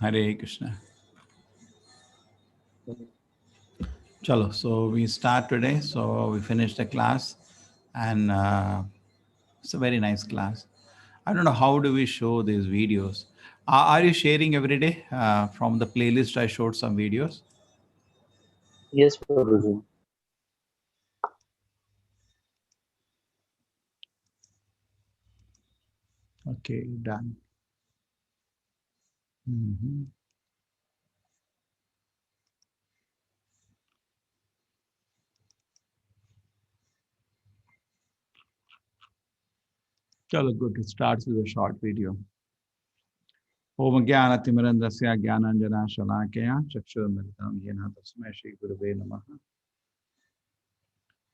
Hare Krishna. Chalo, so we start today. So we finished the class, and it's a very nice class. I don't know how do we show these videos. Are you sharing every day from the playlist? I showed some videos. Yes, Prabhuji. Okay, done. Mm-hmm. Chalo, good. It starts with a short video. Om Jnanatimirandasya Jnananjana Shalakaya Chakshurmritam Yena Tasmai Shri Gurave Namaha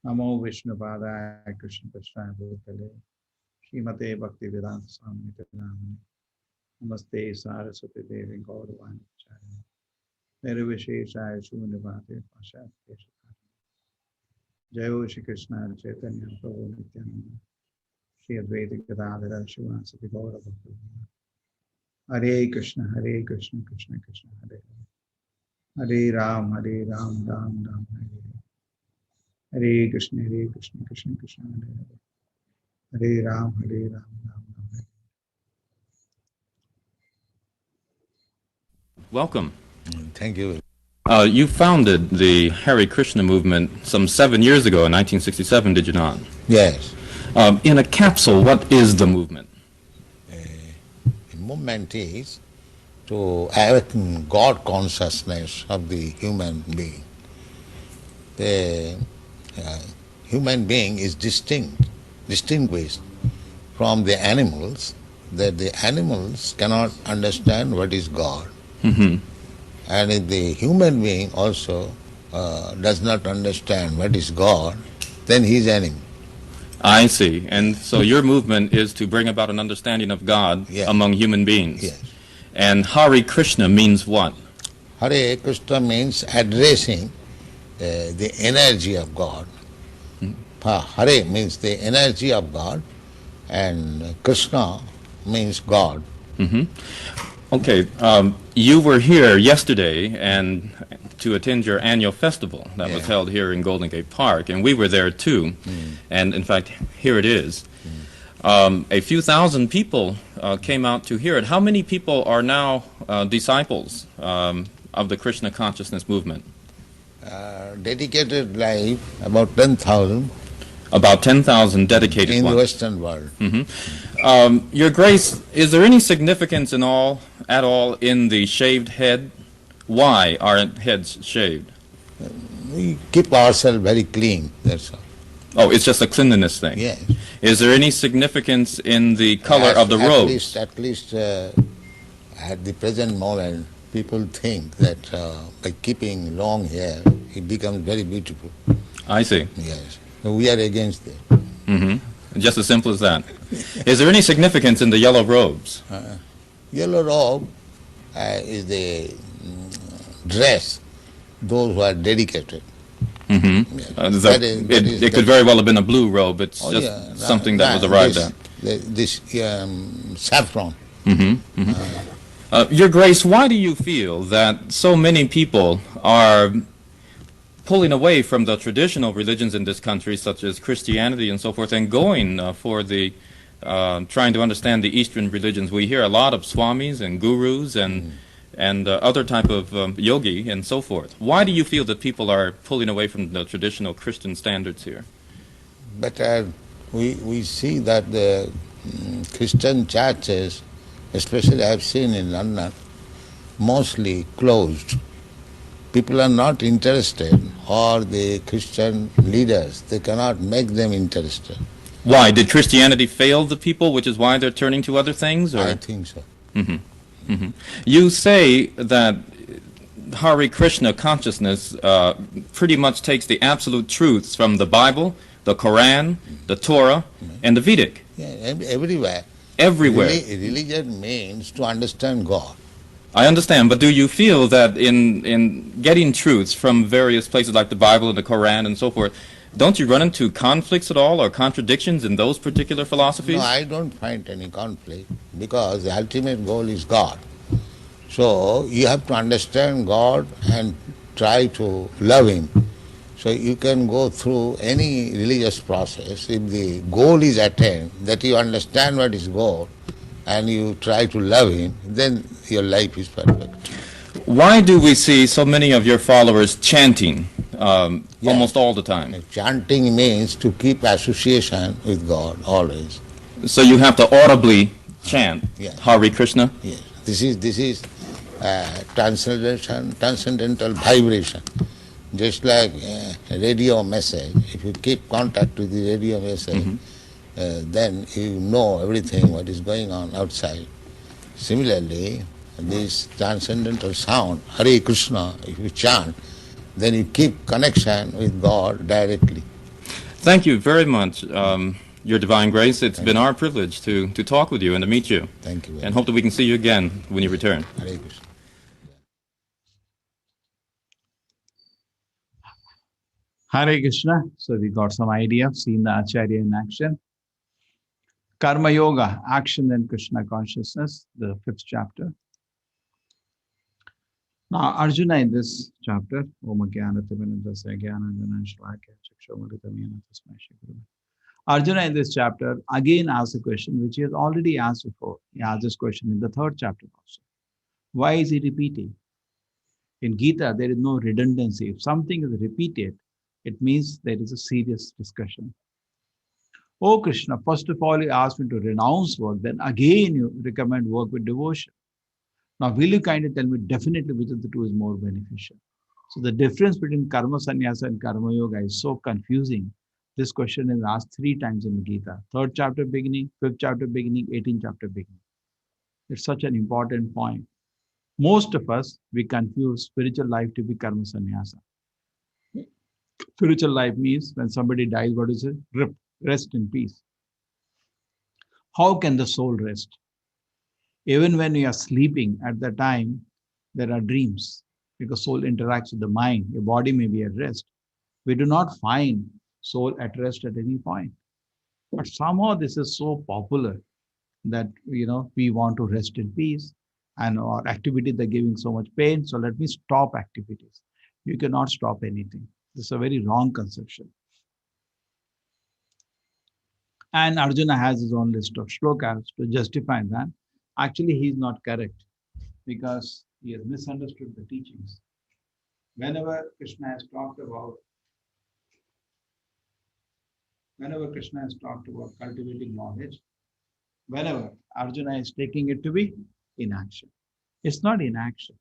Namo Vishnupadaya Krishna Prasthaya Bhutale Srimate Bhaktivedanta Swami Namaha Namaste Saraswati Devi Gauravani Chari Nirvisheshaya Shunivate Pashat Keshakari Jayo Shri Krishna Chaitanya Prabhu Nityananda Shri Advaita Gadadhara Shivasati Gaura Bhakti Hare Krishna Krishna Krishna Hare Hare Ram Ram Ram Hare Krishna Krishna Krishna Hare Hare Ram Ram Hare. Welcome. Thank you. You founded the Hare Krishna movement some 7 years ago in 1967, did you not? Yes. In a capsule, what is the movement? The movement is to awaken God consciousness of the human being. The human being is distinguished from the animals, that the animals cannot understand what is God. Mm-hmm. And if the human being also does not understand what is God, then he is enemy. I see. And so your movement is to bring about an understanding of God among human beings. Yes. And Hare Krishna means what? Hare Krishna means addressing the energy of God. Hare means the energy of God, and Krishna means God. Mm-hmm. Okay, you were here yesterday and to attend your annual festival that was held here in Golden Gate Park, and we were there too. And in fact, here it is. A few thousand people came out to hear it. How many people are now disciples of the Krishna consciousness movement? Dedicated life, about 10,000. About 10,000 dedicated in ones. the Western world. Mm-hmm. Your Grace, is there any significance at all in the shaved head? Why are heads shaved? We keep ourselves very clean, that's all. Oh, it's just a cleanliness thing? Yes. Is there any significance in the color of the robes? At least at the present moment, people think that by keeping long hair, it becomes very beautiful. I see. Yes. So we are against it. Mm-hmm. Just as simple as that. Is there any significance in the yellow robes? Yellow robe is the dress, those who are dedicated. Mm-hmm. Yes. It could very well have been a blue robe. It's something that was arrived at. This saffron. Mm-hmm. Mm-hmm. Your Grace, why do you feel that so many people are pulling away from the traditional religions in this country, such as Christianity and so forth, and going for the trying to understand the Eastern religions? We hear a lot of swamis and gurus and other type of yogi and so forth. Why do you feel that people are pulling away from the traditional Christian standards here? But we see that the Christian churches, especially I have seen in London, mostly closed. People are not interested, or the Christian leaders, they cannot make them interested. Why? Did Christianity fail the people, which is why they're turning to other things? Or? I think so. Mm-hmm. Mm-hmm. You say that Hare Krishna consciousness pretty much takes the absolute truths from the Bible, the Quran, the Torah, and the Vedic. Yeah, everywhere. Everywhere. Religion means to understand God. I understand, but do you feel that in getting truths from various places like the Bible and the Quran and so forth, don't you run into conflicts at all or contradictions in those particular philosophies? No, I don't find any conflict, because the ultimate goal is God. So you have to understand God and try to love Him. So you can go through any religious process. If the goal is attained, that you understand what is goal, and you try to love Him, then your life is perfect. Why do we see so many of your followers chanting Yeah. almost all the time? Chanting means to keep association with God always. So you have to audibly chant Yeah. Hare Krishna? Yes. This is transcendental vibration. Just like a radio message, if you keep contact with the radio message, then you know everything what is going on outside. Similarly, this transcendental sound, Hare Krishna, if you chant, then you keep connection with God directly. Thank you very much, Your Divine Grace. It's been our privilege to talk with you and to meet you. Thank you very And much. hope that we can see you again when you return. Hare Krishna. Hare Krishna. So we got some idea, seen the Acharya in action. Karma Yoga, action and Krishna consciousness, the 5th chapter. Now, Arjuna in this chapter, Arjuna in this chapter again asks a question which he has already asked before. He asked this question in the 3rd chapter also. Why is he repeating? In Gita, there is no redundancy. If something is repeated, it means there is a serious discussion. Oh Krishna, first of all, you asked me to renounce work, then again you recommend work with devotion. Now, will you kindly tell me definitely which of the two is more beneficial? So the difference between karma sannyasa and karma yoga is so confusing. This question is asked 3 times in the Gita. 3rd chapter beginning, 5th chapter beginning, 18th chapter beginning. It's such an important point. Most of us, we confuse spiritual life to be karma sannyasa. Spiritual life means when somebody dies, what is it? Rest in peace. How can the soul rest? Even when you are sleeping, at the time, there are dreams because soul interacts with the mind. Your body may be at rest. We do not find soul at rest at any point. But somehow this is so popular that we want to rest in peace and our activities are giving so much pain. So let me stop activities. You cannot stop anything. This is a very wrong conception. And Arjuna has his own list of shlokas to justify that. Actually, he is not correct because he has misunderstood the teachings. Whenever Krishna has talked about cultivating knowledge, whenever Arjuna is taking it to be inaction. It's not inaction.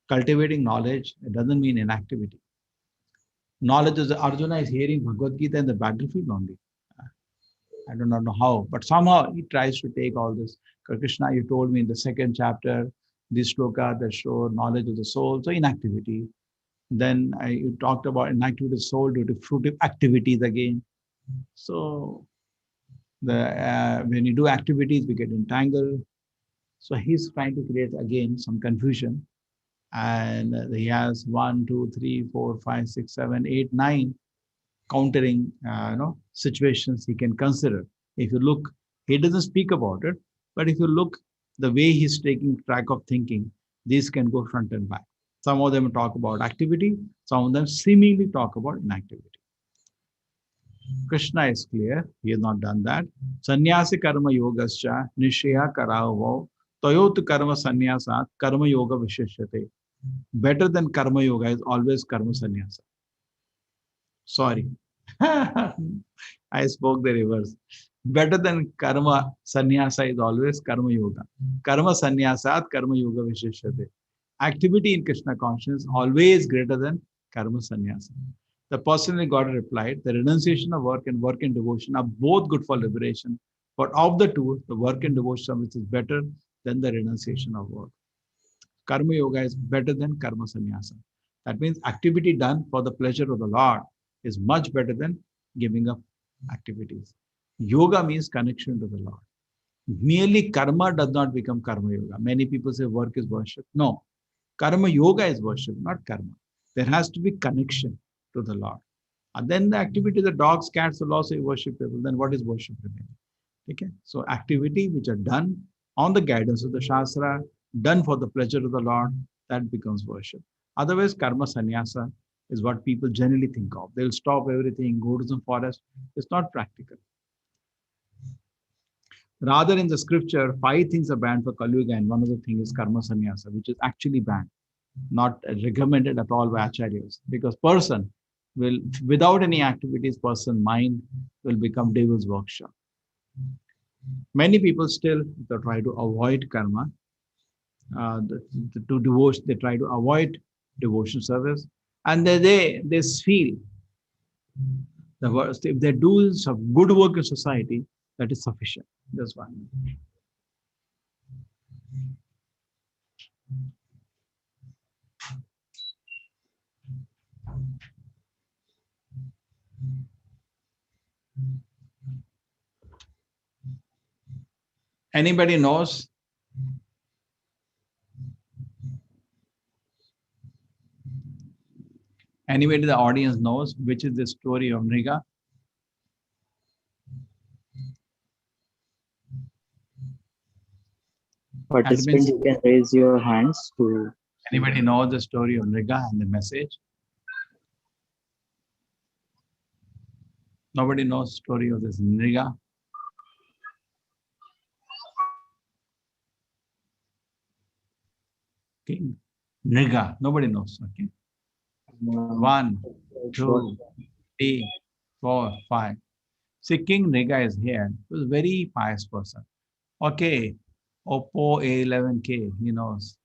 Cultivating knowledge, it doesn't mean inactivity. Knowledge is Arjuna is hearing Bhagavad Gita in the battlefield only. I do not know how, but somehow he tries to take all this. Krishna, you told me in the 2nd chapter, this shloka that show knowledge of the soul, so inactivity. Then you talked about inactivity of the soul due to fruitive activities again. So when you do activities, we get entangled. So he's trying to create again some confusion. And he has 1, 2, 3, 4, 5, 6, 7, 8, 9 countering situations he can consider. If you look, he doesn't speak about it, but if you look the way he's taking track of thinking, these can go front and back. Some of them talk about activity, some of them seemingly talk about inactivity. Krishna is clear, he has not done that. Sannyasi karma yogascha nishya karavo toyot karma sannyasat karma yoga visheshyate. Better than karma yoga is always karma sannyasa. Sorry. I spoke the reverse. Better than karma sannyasa is always karma yoga. Karma sannyasat karma yoga visheshyate. Activity in Krishna consciousness always greater than karma sannyasa. The person in God replied, the renunciation of work and work and devotion are both good for liberation. But of the two, the work and devotion which is better than the renunciation of work. Karma yoga is better than karma sannyasa. That means activity done for the pleasure of the Lord is much better than giving up activities. Yoga means connection to the Lord. Merely karma does not become karma yoga. Many people say work is worship. No, karma yoga is worship, not karma. There has to be connection to the Lord. And then the activity, the dogs, cats, the law say worship people. Then what is worship remaining? Okay, so activity which are done on the guidance of the Shastra, done for the pleasure of the Lord, that becomes worship. Otherwise, karma sannyasa is what people generally think of. They'll stop everything, go to some forest. It's not practical. Rather, in the scripture, 5 things are banned for Kali Yuga, and one of the things is karma sannyasa, which is actually banned, not recommended at all by acharyas, because person will, without any activities, person mind will become devil's workshop. Many people still they try to avoid karma, to devotion. They try to avoid devotion service, and they feel the worst. If they do some good work in society, that is sufficient. That's why. Anybody knows? Anybody in the audience knows which is the story of Nriga? Participants, you can raise your hands to. Anybody know the story of Nriga and the message? Nobody knows the story of this Nriga. Okay. Nriga. Nobody knows. Okay. 1, 2, 3, 4, 5. See, King Nriga is here. He was a very pious person. Okay. Oppo A11K, he knows.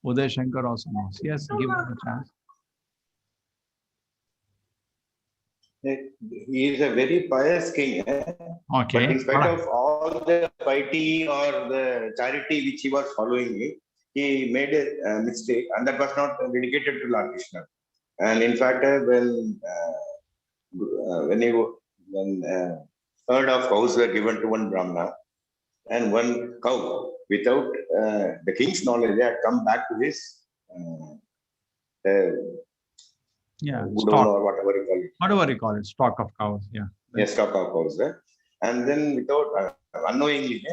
Uday Shankar also knows. Yes, give him a chance. He is a very pious king, Okay. but in spite of all the piety or the charity which he was following, he made a mistake, and that was not dedicated to Lord Krishna. And in fact, when herd of cows were given to one Brahmana, and one cow, without the king's knowledge, they had come back to his stock, or whatever you call it. Whatever you call it, stock of cows. Yeah. Yes, stock of cows. And then without unknowingly,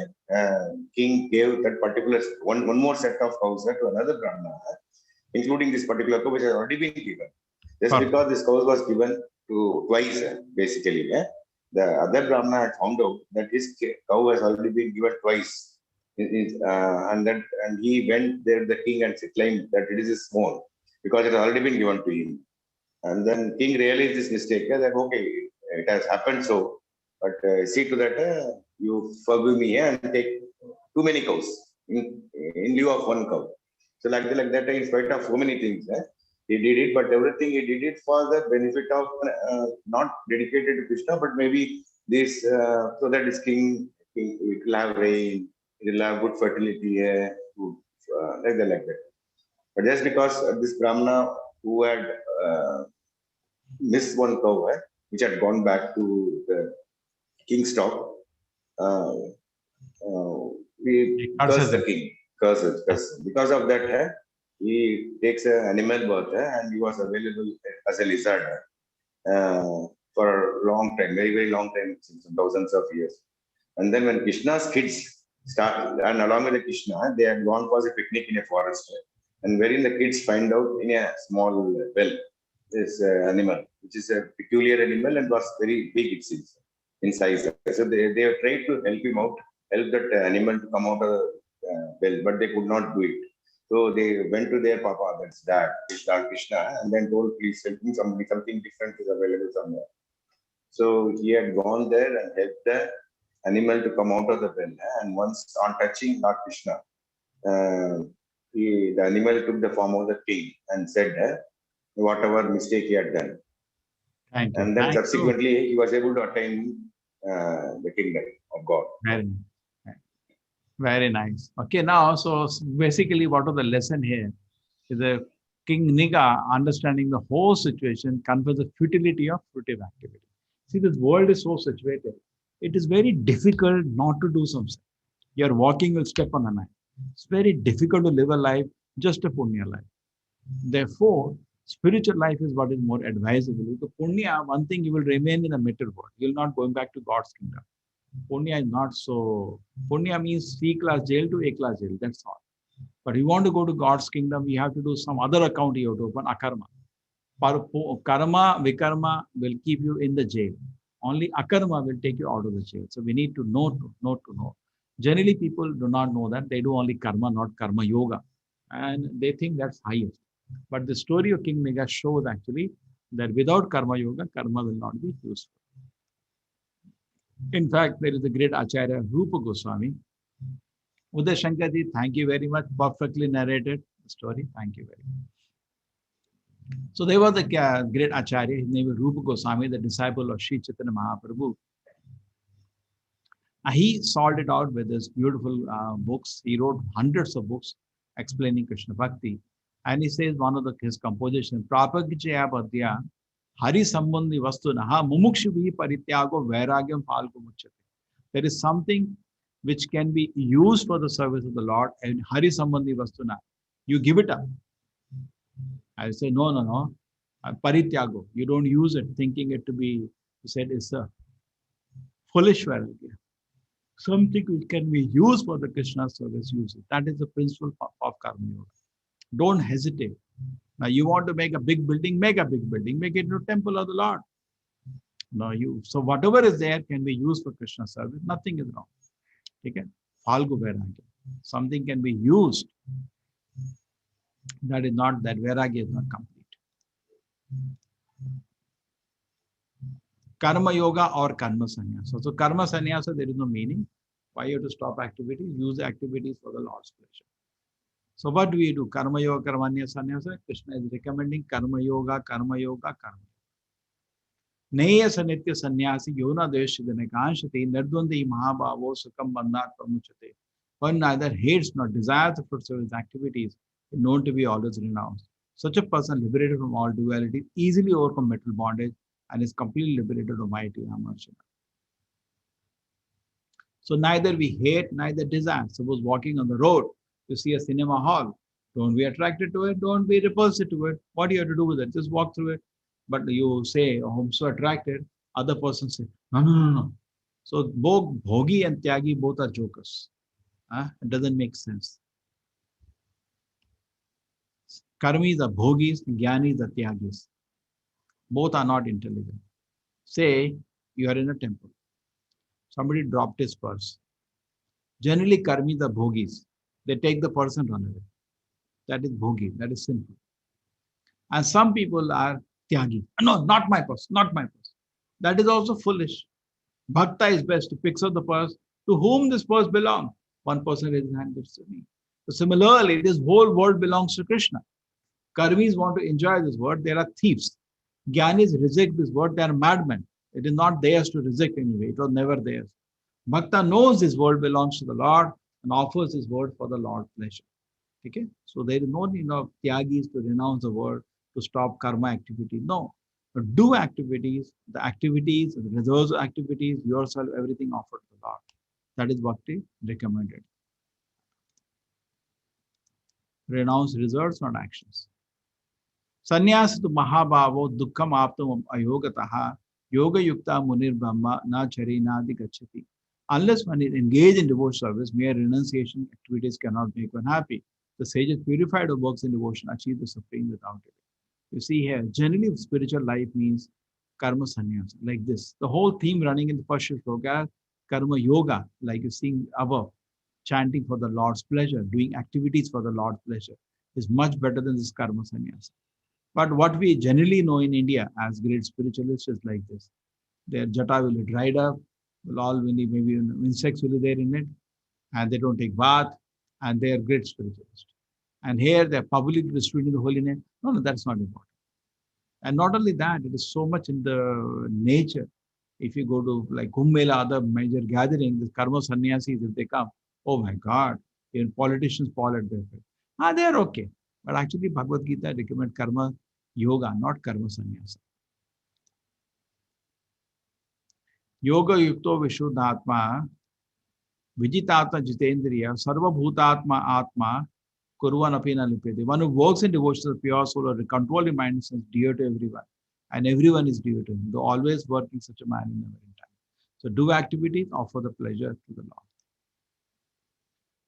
king gave that particular one more set of cows to another Brahmana, including this particular cow which has already been given. Just because this cow was given to twice, basically. The other Brahmana had found out that his cow has already been given twice. And he went there, the king, and claimed that it is small because it has already been given to him. And then king realized this mistake, that okay, it has happened so, but see to that you forgive me and take too many cows in lieu of one cow. So like that, in spite of so many things, he did it, but everything he did it for the benefit of not dedicated to Krishna, but maybe this so that his king it will have rain, it will have good fertility, like that. But just because this Brahmana who had missed one cow, which had gone back to the king's stock, we curse the king. Curses. Because of that, he takes an animal birth, and he was available as a lizard for a long time, very, very long time, thousands of years. And then when Krishna's kids start, and along with the Krishna, they had gone for a picnic in a forest, and wherein the kids find out in a small well this animal, which is a peculiar animal and was very big, it seems, in size. So they tried to help him out, help that animal to come out of the well, but they could not do it. So they went to their papa, that's dad, Krishna, and then told, please help me, something different is available somewhere. So he had gone there and helped the animal to come out of the well. And once on touching Lord Krishna, the animal took the form of the king and said whatever mistake he had done. And then subsequently he was able to attain the kingdom of God. Very nice. Okay, now, so basically what was the lesson here is the King Nriga, understanding the whole situation, confers the futility of fruitive activity. See, this world is so situated. It is very difficult not to do something. You're walking, you'll step on a knife. It's very difficult to live a life, just a punya life. Therefore, spiritual life is what is more advisable. The punya, one thing, you will remain in the material world. You will not go back to God's kingdom. Punya is not so. Punya means C class jail to A class jail. That's all. But you want to go to God's kingdom, you have to do some other account you have to open, akarma. Karma, vikarma will keep you in the jail. Only akarma will take you out of the jail. So we need to know. Generally, people do not know that. They do only karma, not karma yoga. And they think that's highest. But the story of King Mega shows actually that without karma yoga, karma will not be useful. In fact, there is a great Acharya, Rupa Goswami. Uday Shankarji, thank you very much. Perfectly narrated the story. Thank you very much. So there was a great Acharya, his name is Rupa Goswami, the disciple of Sri Chaitanya Mahaprabhu. He solved it out with his beautiful books. He wrote hundreds of books explaining Krishna Bhakti. And he says one of his compositions, Prapagijaya Padya, Hari Sambandhi Vastu Naha Mumukshubi Parityago Vairagyam Falgu Muchate. There is something which can be used for the service of the Lord, and Hari Sambandhi Vastuna. You give it up. I say, no. Parityago. You don't use it, thinking it to be, you said, it's a foolish vairagya. Something which can be used for the Krishna service, use it. That is the principle of Karma Yoga. Don't hesitate. Now, you want to make a big building, make a big building, make it into a temple of the Lord. No, so whatever is there can be used for Krishna service. Nothing is wrong. Okay? Falgu vairagya. Something can be used. That vairagya is not complete. Karma yoga or karma sannyasa. So karma sannyasa, there is no meaning. Why you have to stop activities? Use the activities for the Lord's pleasure. So what do we do? Karma yoga, karma sannyasa. Krishna is recommending karma yoga, karma yoga, karma. Neya sanitya sannyasi yona deshidanakanshati nardvandi mahabhavo sukam bandhat pramuchate. One neither hates nor desires the fruits of his activities, is known to be always renounced. Such a person, liberated from all duality, easily overcome mental bondage and is completely liberated of mighty amarshana. So neither we hate, neither desire. Suppose walking on the road, you see a cinema hall. Don't be attracted to it, don't be repulsive to it. What do you have to do with it? Just walk through it. But you say, oh, I'm so attracted. Other person say, no. So both bhogi and tyagi, both are jokers. It doesn't make sense. Karmis are bhogis, jnanis are tyagis. Both are not intelligent. Say you are in a temple. Somebody dropped his purse. Generally, karmis are bhogis. They take the purse and run away. That is bhogi. That is simple. And some people are tyagi. No, not my purse. Not my purse. That is also foolish. Bhakta is best to pick up the purse. To whom this purse belongs? One person raised his hand, gives to me. So similarly, this whole world belongs to Krishna. Karmis want to enjoy this world. They are thieves. Jnanis reject this world. They are madmen. It is not theirs to reject anyway. It was never theirs. Bhakta knows this world belongs to the Lord and offers this world for the Lord's pleasure. Okay? So there is no need of tyagis to renounce the world, to stop karma activity. No. But do activities, the results of activities, yourself, everything offered to the Lord. That is bhakti recommended. Renounce results, not actions. Sannyasa tu mahabhavo dukkham aptam ayogataha yoga yukta munir brahma na chari nadi gachati. Unless one is engaged in devotional service, mere renunciation activities cannot make one happy. The sages purified of works in devotion achieve the supreme without it. You see here, generally spiritual life means karma sannyasa, like this. The whole theme running in the first shloka, karma yoga, like you see above, chanting for the Lord's pleasure, doing activities for the Lord's pleasure, is much better than this karma sannyasa. But what we generally know in India as great spiritualists is like this. Their jata will be dried up, maybe insects will be there in it, and they don't take bath, and they are great spiritualists. And here they are publicly distributing the holy name. No, that's not important. And not only that, it is so much in the nature. If you go to like Kumbh Mela, other major gatherings, the karma sannyasis, if they come, oh my God, even politicians fall at their feet. They are okay. But actually, Bhagavad Gita recommends karma yoga, not karma sannyasa. Yoga yukto vishuddhatma, vijitatma jitendriya, sarva bhutatma atma, kurvan apina lipete. One who works in devotion of pure soul or controlling mind is dear to everyone. And everyone is dear to him, though always working such a man in never in time. So do activities, offer the pleasure to the Lord.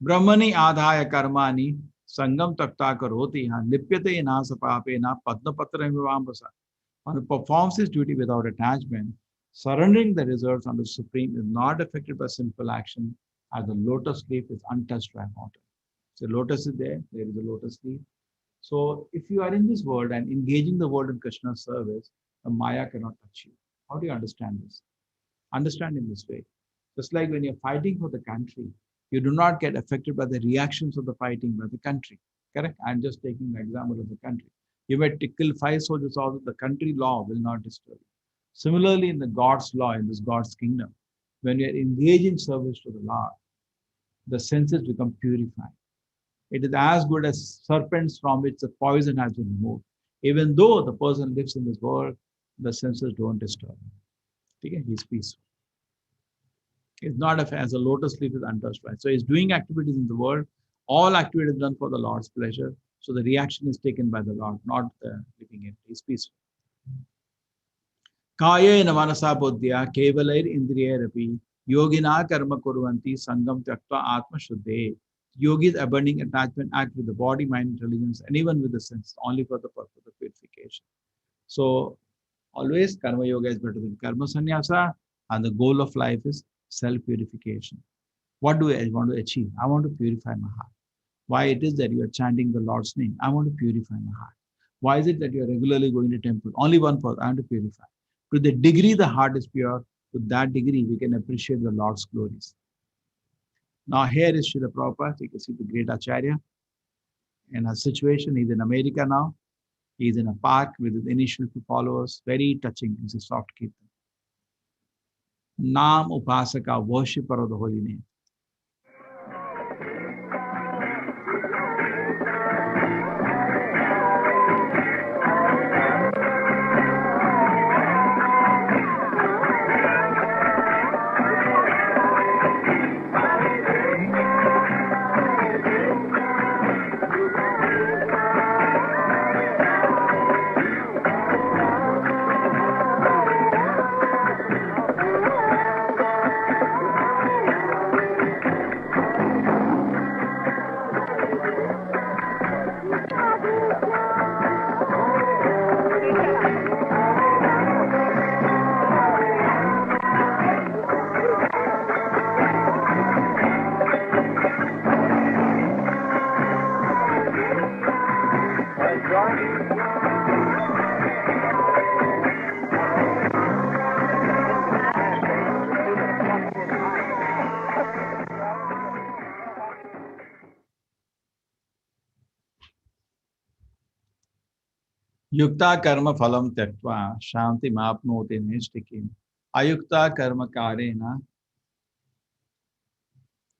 Brahmani adhaya karmani Sangam takta karoti ha lipyate na sapape na padma patra vivambasa. One who performs his duty without attachment, surrendering the results unto the Supreme, is not affected by simple action, as the lotus leaf is untouched by water. So lotus is there, there is a lotus leaf. So if you are in this world and engaging the world in Krishna's service, the Maya cannot touch you. How do you understand this? Understand in this way. Just like when you're fighting for the country, you do not get affected by the reactions of the fighting by the country. Correct? I'm just taking the example of the country. You may kill 5 soldiers, also the country law will not disturb you. Similarly, in the God's law, in this God's kingdom, when you are engaged in service to the Lord, the senses become purified. It is as good as serpents from which the poison has been removed. Even though the person lives in this world, the senses don't disturb him. Okay? He's peaceful. It's not as a lotus leaf is untouched by. So he's doing activities in the world. All activities done for the Lord's pleasure. So the reaction is taken by the Lord, not the living it. He's peaceful. Kaya manasa buddhya kevalair indriyarapi yogina karma kurvanti sangam tyaktva atma shuddhe. Yogis abandoning attachment act with the body, mind, intelligence, and even with the sense, only for the purpose of purification. So always karma yoga is better than karma sannyasa, and the goal of life is self-purification. What do I want to achieve? I want to purify my heart. Why it is that you are chanting the Lord's name? I want to purify my heart. Why is it that you are regularly going to temple? Only one purpose, I want to purify. To the degree the heart is pure, to that degree we can appreciate the Lord's glories. Now here is Srila Prabhupada. You can see the great Acharya. In a situation, he's in America now. He's in a park with his initial 2 followers. Very touching. It's a soft kirtan. Nam Upasaka, worshipper of the holy name. Yukta karma phalam tyaktva shanti mapnoti nishtikim. Ayukta karma karena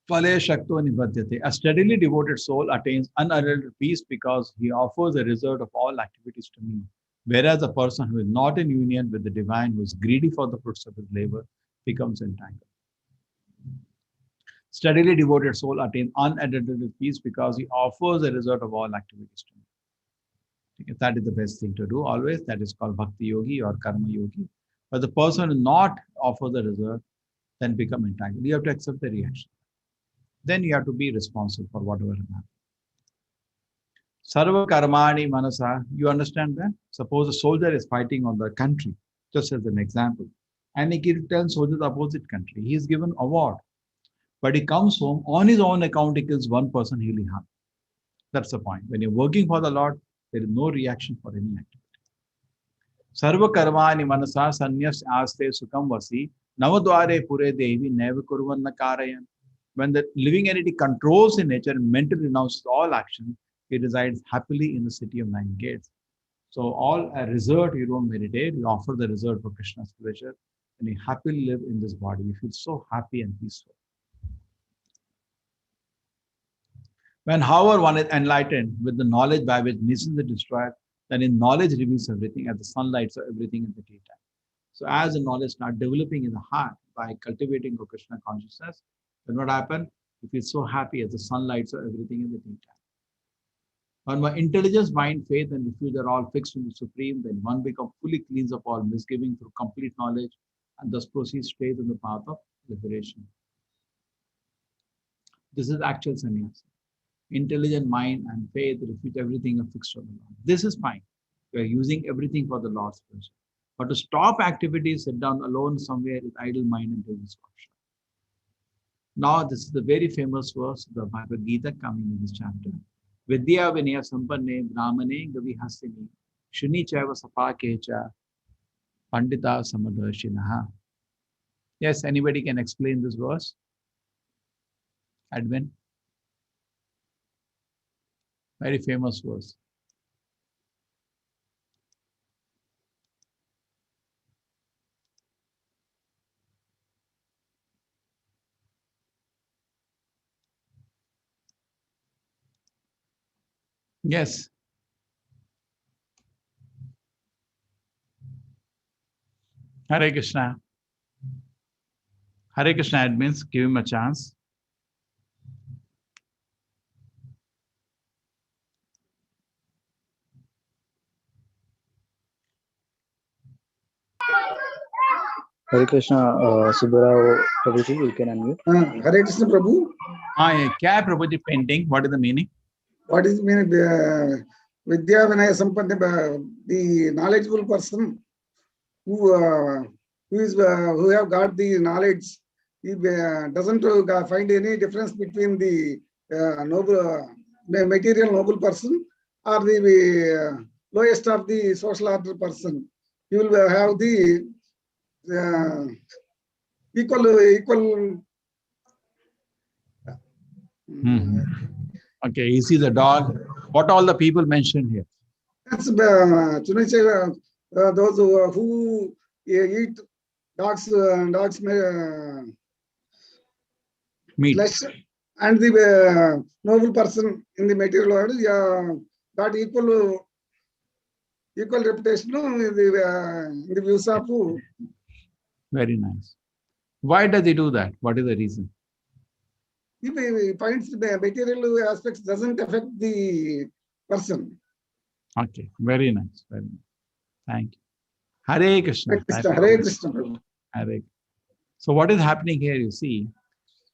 phale shakto nibhadyate. A steadily devoted soul attains unadulterated peace because he offers the result of all activities to me. Whereas a person who is not in union with the divine, who is greedy for the fruits of his labor, becomes entangled. Steadily devoted soul attains unadulterated peace because he offers the result of all activities to me. That is the best thing to do always. That is called bhakti yogi or karma yogi. But the person who not offer the result, then become entangled. You have to accept the reaction. Then you have to be responsible for whatever happens. Sarva karmani manasa. You understand that? Suppose a soldier is fighting on the country, just as an example, and he tells soldiers opposite country. He is given award, but he comes home on his own account. He kills one person, he will harm. That's the point. When you're working for the Lord, there is no reaction for any activity. Sarva karmani manasa sanyas aste sukam vasi navadware pure devi neva kurvanna karayan. When the living entity controls in nature and mentally renounces all action, he resides happily in the city of 9 gates. So all a result you don't meditate, you offer the result for Krishna's pleasure, and you happily live in this body. You feel so happy and peaceful. When, however, one is enlightened with the knowledge by which nations are destroyed, then in knowledge reveals everything as the sunlight saw everything in the daytime. So as the knowledge starts developing in the heart by cultivating Krishna consciousness, then what happens? You feel so happy as the sunlight saw everything in the daytime. When my intelligence, mind, faith, and refuge are all fixed in the Supreme, then one becomes fully cleansed of all misgiving through complete knowledge and thus proceeds straight on the path of liberation. This is actual sannyasa. intelligent mind and faith refute everything affixed on the Lord. This is fine. We are using everything for the Lord's pleasure. But to stop activities, sit down alone somewhere with idle mind and do instruction. Now, this is the very famous verse, the Bhagavad Gita coming in this chapter. Vidya vinaya sampanne brahmane gavi hasini shuni chaiva sapakecha pandita samadarshinaha. Yes, anybody can explain this verse? Advin? Very famous verse. Yes. Hare Krishna. Hare Krishna admins, give him a chance. Hare Krishna, Subbarao Prabhuji, you can unmute. Hare Krishna Prabhu. Kya hai Prabhuji painting? What is the meaning? What is the meaning? Vidya Vinaya Sampanna, the knowledgeable person who have got the knowledge, he doesn't find any difference between the material noble person or the lowest of the social order person. He will have the equal. Okay, he sees a dog. What all the people mentioned here? That's those who eat dogs Meat. flesh, and the noble person in the material world got equal reputation in the views of. Very nice. Why does he do that? What is the reason? He finds the material aspects doesn't affect the person. Okay, very nice. Very nice. Thank you. Hare Krishna. Hare Krishna. Hare. So what is happening here, you see,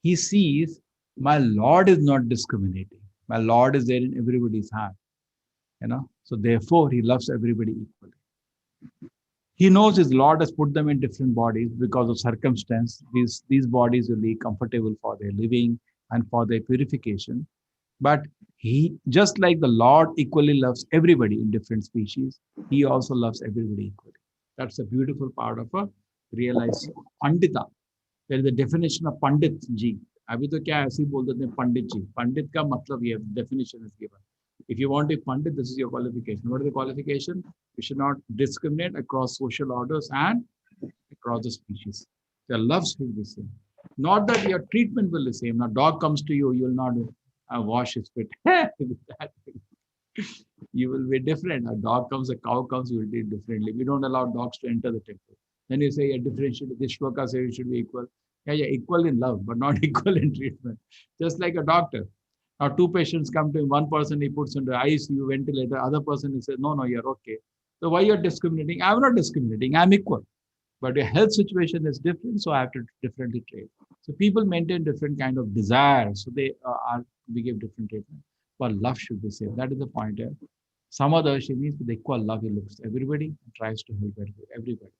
he sees my Lord is not discriminating. My Lord is there in everybody's heart. So therefore he loves everybody equally. He knows his Lord has put them in different bodies because of circumstance. These bodies will be comfortable for their living and for their purification. But he, just like the Lord equally loves everybody in different species, he also loves everybody equally. That's a beautiful part of a realized Pandita. There is a definition of Pandit ji. अभी तो क्या ऐसे ही बोल देते हैं पंडित जी. पंडित का मतलब ये definition is given. If you want a Pandit, this is your qualification. What is the qualification? You should not discriminate across social orders and across the species. Your loves will be the same. Not that your treatment will be the same. Now, dog comes to you, you will not wash his feet. You will be different. A dog comes, a cow comes, you will do it differently. We don't allow dogs to enter the temple. Then you say you're differentiated. This shloka says you should be equal. Yeah, you're equal in love, but not equal in treatment. Just like a doctor. Now, two patients come to him. One person he puts into ICU, ventilator. Other person he says, no, you're okay. So why you're discriminating? I'm not discriminating. I'm equal. But your health situation is different, so I have to differently treat. So people maintain different kind of desires. So we give different treatment. But love should be same. That is the point here. Samadarshi means with equal love, he looks at everybody and tries to help everybody.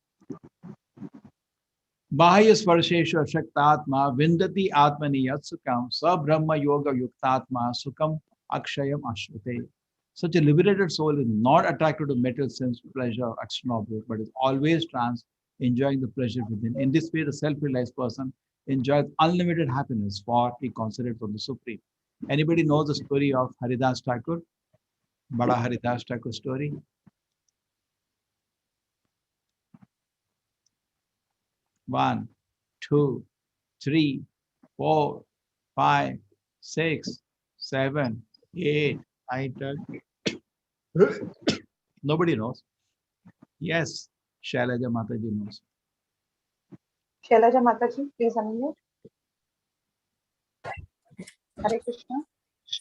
Bahaya sparsheshu ashaktatma vindati atmani yat sukam sabrahma yoga yuktatma sukam akshayam ashrute. Such a liberated soul is not attracted to material sense, pleasure, or external object, but is always enjoying the pleasure within. In this way, the self-realized person enjoys unlimited happiness, for he concentrates on the Supreme. Anybody knows the story of Haridas Thakur? Bada Haridas Thakur story? One, two, three, 4, 5, 6, 7, 8, 9, 10. Nobody knows. Yes, Shailaja Mataji knows. Shailaja Mataji, please unmute. Hare Krishna.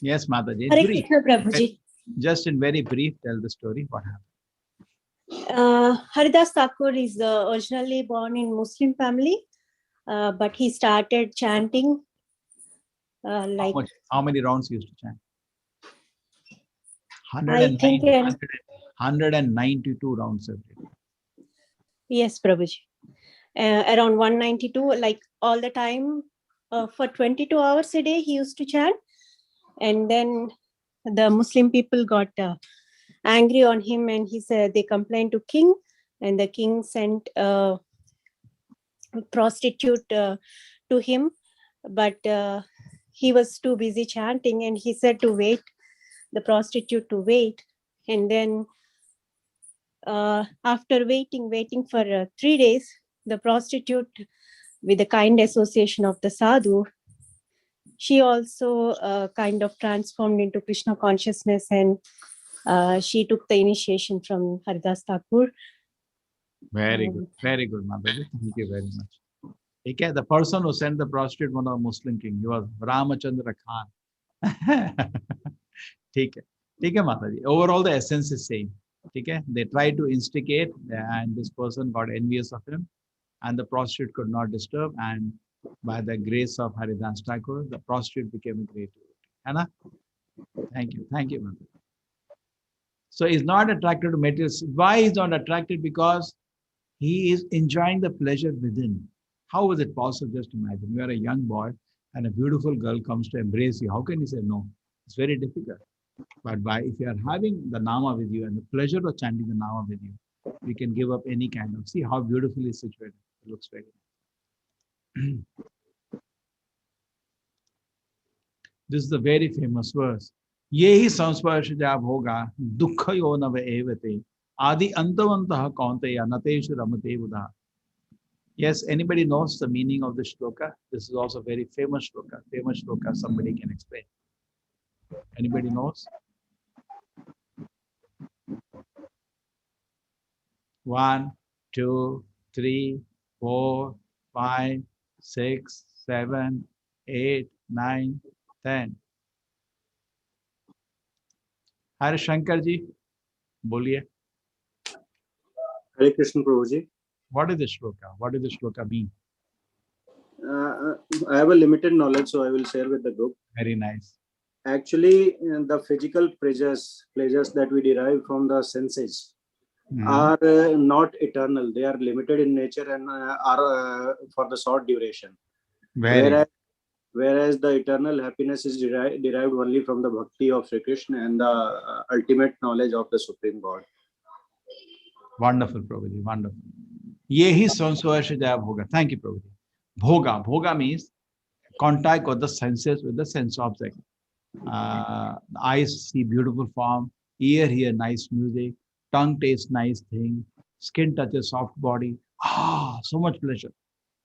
Yes, Mataji. Hare Krishna, Prabhuji. Just in very brief, tell the story. What happened? Haridas Thakur is originally born in Muslim family, but he started chanting. How many rounds he used to chant? I think 192 rounds every day. yes, Prabhuji. Around 192, like all the time, for 22 hours a day, he used to chant. And then the Muslim people got angry on him, and he said they complained to king, and the king sent a prostitute to him, but he was too busy chanting, and he said to wait, the prostitute to wait. And then after waiting for 3 days, the prostitute, with the kind association of the sadhu, she also kind of transformed into Krishna consciousness, and she took the initiation from Haridas Thakur. Very good, Mataji. Thank you very much. Okay, the person who sent the prostitute was a Muslim king. He was Ramachandra Khan. Okay, Mataji. Overall, the essence is same. Okay, they tried to instigate, and this person got envious of him, and the prostitute could not disturb. And by the grace of Haridas Thakur, the prostitute became a great devotee. Anna? Thank you, Mataji. So he's not attracted to materials. Why he's not attracted? Because he is enjoying the pleasure within. How is it possible? Just imagine you are a young boy and a beautiful girl comes to embrace you. How can you say no? It's very difficult. But if you are having the Nama with you and the pleasure of chanting the Nama with you, you can give up any kind of. See how beautifully situated. It looks very nice. This is the very famous verse. Yehi samsparshajab hoga dukkha yonava evate adi antavantah kaunteya nateshu ramate buddha. Yes, anybody knows the meaning of the shloka? This is also very famous shloka. Famous shloka, somebody can explain. Anybody knows? 1, 2, 3, 4, 5, 6, 7, 8, 9, 10. Hare Shankar ji, boliye. Hare Krishna Prabhuji. What is the shloka? What does the shloka mean? I have a limited knowledge, so I will share with the group. Very nice. Actually, the physical pleasures that we derive from the senses are not eternal. They are limited in nature and are for the short duration. Whereas the eternal happiness is derived only from the bhakti of Sri Krishna and the ultimate knowledge of the Supreme God. Wonderful, Prabhuji, wonderful. Yehi samsvarshajaya bhoga. Thank you, Prabhuji. Bhoga. Bhoga means contact of the senses with the sense object. Eyes see beautiful form, ear hear nice music, tongue tastes nice thing, skin touches soft body. So much pleasure.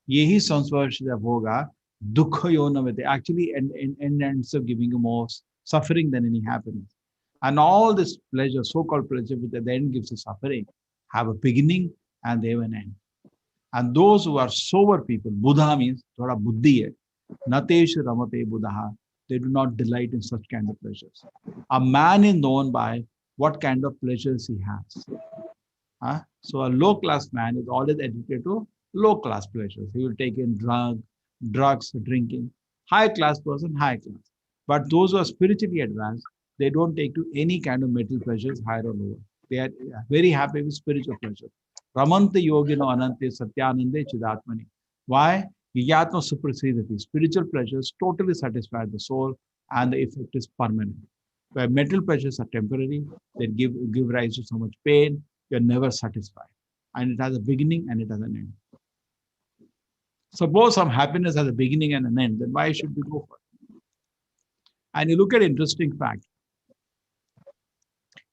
Yehi samsvarshajaya bhoga dukkha yonavate. Actually, ends up giving you more suffering than any happiness. And all this pleasure, so-called pleasure, which at the end gives you suffering, have a beginning and they have an end. And those who are sober people, Buddha means thoda buddhi hai. Nateshu ramate buddha. They do not delight in such kind of pleasures. A man is known by what kind of pleasures he has. So a low-class man is always addicted to low-class pleasures. He will take in drugs, drinking. High-class person, high class. But those who are spiritually advanced, they don't take to any kind of material pleasures, higher or lower. They are very happy with spiritual pleasure. Ramanta yogino anante satyanande chidatmani. Why? Yatma suprasidati. Spiritual pleasures totally satisfy the soul and the effect is permanent. Where material pleasures are temporary, they give rise to so much pain, you're never satisfied. And it has a beginning and it has an end. Suppose some happiness has a beginning and an end, then why should we go for it? And you look at interesting fact.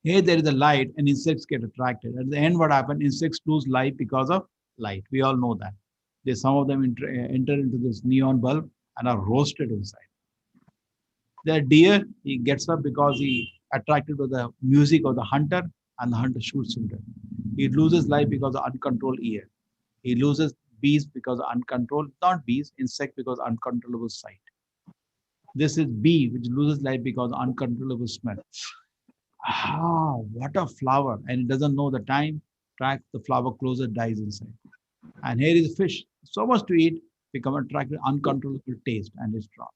Here there is a light and insects get attracted. At the end, what happens? Insects lose life because of light. We all know that. Some of them enter into this neon bulb and are roasted inside. The deer, he gets up because he attracted to the music of the hunter and the hunter shoots him dead. He loses life because of uncontrolled ear. He loses bees because of uncontrolled, not bees, insect because of uncontrollable sight. This is bee which loses life because of uncontrollable smell. What a flower. And it doesn't know the time, track, the flower closer, dies inside. And here is a fish, so much to eat, become attracted to uncontrollable taste and is dropped.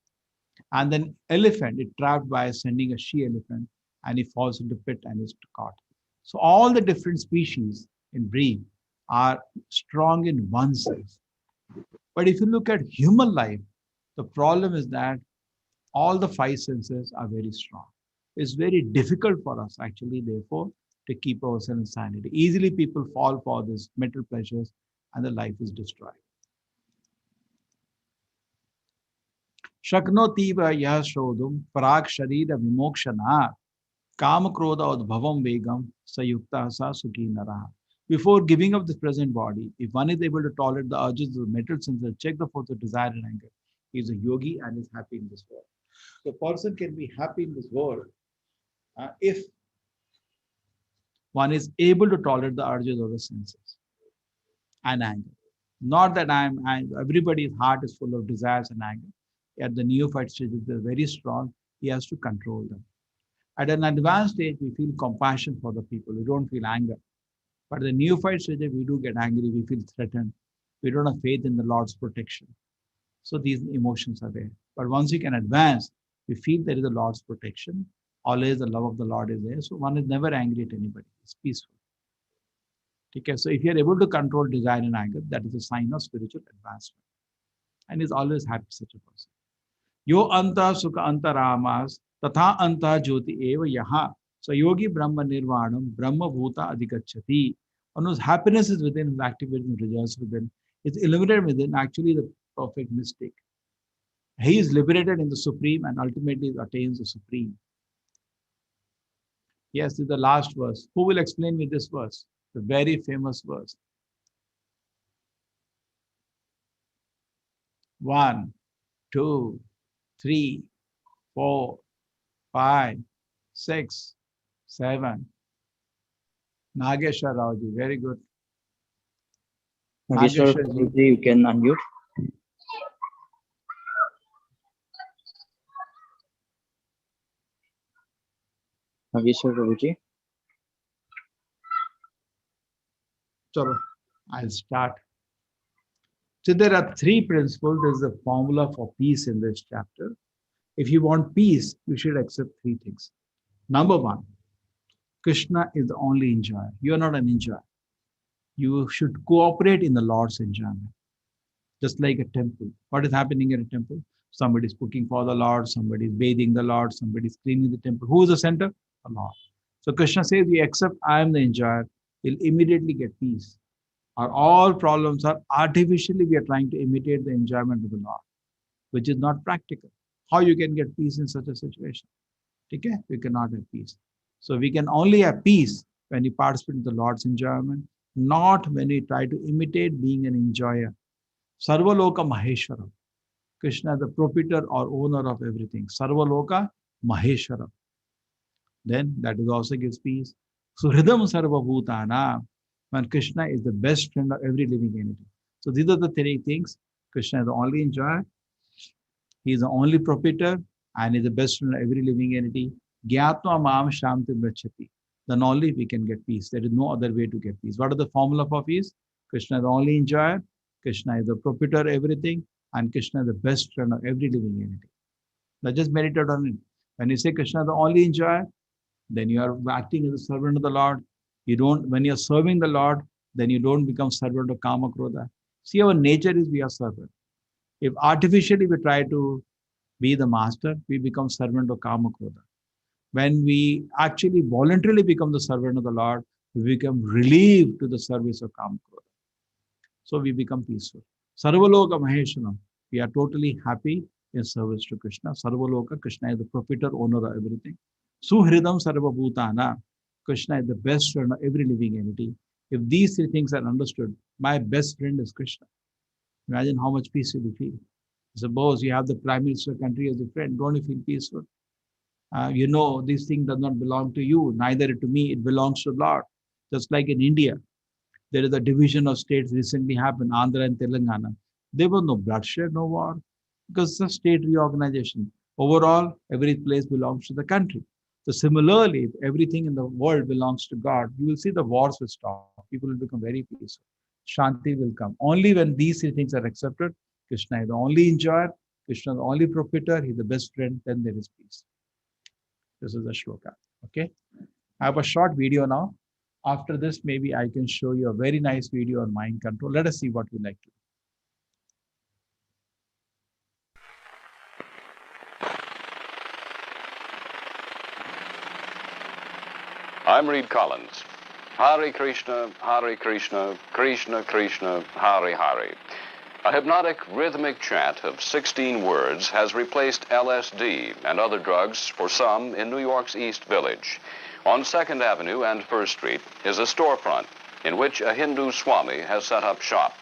And then elephant, it trapped by sending a she elephant and he falls into pit and is caught. So all the different species in brief are strong in one sense. But if you look at human life, the problem is that all the five senses are very strong. It's very difficult for us actually, therefore, to keep ourselves in sanity. Easily people fall for these mental pleasures and the life is destroyed. Shaknotiva yah shodhum parak sharira vimokshana Kama krodha udbhavam vegam sayukta sa sukhi naraha. Before giving up this present body, if one is able to tolerate the urges of the mental senses, check the force of desire and anger, he is a yogi and is happy in this world. So a person can be happy in this world if one is able to tolerate the urges of the senses and anger. Not that everybody's heart is full of desires and anger. At the neophyte stage, if they're very strong, he has to control them. At an advanced stage, we feel compassion for the people. We don't feel anger. But at the neophyte stage, we do get angry. We feel threatened. We don't have faith in the Lord's protection. So these emotions are there. But once you can advance, we feel there is the Lord's protection. Always the love of the Lord is there. So one is never angry at anybody. It's peaceful. Okay, so if you are able to control desire and anger, that is a sign of spiritual advancement. And is always happy, such a person. Yo anta sukha antaramas tatha anta jyoti eva yaha. So yogi brahma nirvanam brahma bhuta adhikachati. One whose happiness is within, his activity and rejoice within, is illuminated within, actually the perfect mystic. He is liberated in the supreme and ultimately attains the supreme. Yes, this is the last verse. Who will explain me this verse? The very famous verse. 1, 2, 3, 4, 5, 6, 7. Nageshwar Raoji, very good. Nageshwar Nageshwar Prabhuji, you can unmute. Nageshwar Prabhuji. So I'll start. So there are three principles. There's a formula for peace in this chapter. If you want peace, you should accept three things. Number one, Krishna is the only enjoyer. You are not an enjoyer. You should cooperate in the Lord's enjoyment. Just like a temple. What is happening in a temple? Somebody is cooking for the Lord, somebody is bathing the Lord, somebody is cleaning the temple. Who is the center? The Lord. So Krishna says, you accept I am the enjoyer, you'll immediately get peace. Our all problems are artificially, we are trying to imitate the enjoyment of the Lord, which is not practical. How you can get peace in such a situation? Okay? You cannot have peace. So we can only have peace when we participate in the Lord's enjoyment, not when we try to imitate being an enjoyer. Sarvaloka Maheshwara. Krishna is the proprietor or owner of everything. Sarvaloka Maheshwara. Then that is also gives peace. Suhridam Sarvabhutana. When Krishna is the best friend of every living entity. So these are the three things. Krishna is the only enjoyer. He is the only proprietor and is the best friend of every living entity. Gyatma Mam Shanti Brachati. Then only we can get peace. There is no other way to get peace. What is the formula for peace? Krishna is the only enjoyer. Krishna is the proprietor of everything. And Krishna is the best friend of every living entity. Now just meditate on it. When you say Krishna is the only enjoyer, then you are acting as a servant of the Lord. You don't, when you're serving the Lord, then you don't become servant of Kama Krodha. See, our nature is we are servant. If artificially we try to be the master, we become servant of Kama Krodha. When we actually voluntarily become the servant of the Lord, we become relieved to the service of Kama Krodha. So we become peaceful. Sarvaloka Maheshwaram. We are totally happy in service to Krishna. Sarvaloka, Krishna is the proprietor, owner of everything. Suhridam Sarvabhutana. Krishna is the best friend of every living entity. If these three things are understood, my best friend is Krishna. Imagine how much peace you will feel. Suppose you have the Prime Minister country as a friend, don't you feel peaceful? You know, this thing does not belong to you, neither to me, it belongs to the Lord. Just like in India, there is a division of states recently happened, Andhra and Telangana. There was no bloodshed, no war, because it's a state reorganization. Overall, every place belongs to the country. So similarly, if everything in the world belongs to God, you will see the wars will stop. People will become very peaceful. Shanti will come. Only when these three things are accepted, Krishna is the only enjoyer, Krishna is the only proprietor, he is the best friend, then there is peace. This is the shloka. Okay. I have a short video now. After this, maybe I can show you a very nice video on mind control. Let us see what we like to do. I'm Reed Collins. Hare Krishna, Krishna Krishna, Hare Hare. A hypnotic rhythmic chant of 16 words has replaced LSD and other drugs for some in New York's East Village. On 2nd Avenue and 1st Street is a storefront in which a Hindu Swami has set up shop.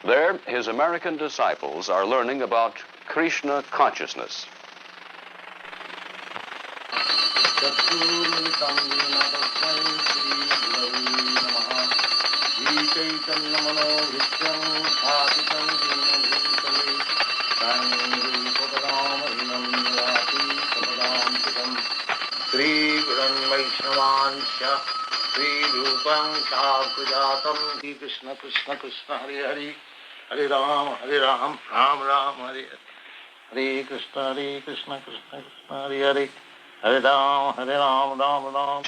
There, his American disciples are learning about Krishna consciousness. Sri Guran Vaishnavansya Sri Rupam Shakujatam Krishna Krishna Krishna Hare Hare Hare Ram Ram Ram Hare Hare Krishna Krishna Krishna Hare Hare Hare Ram Ram.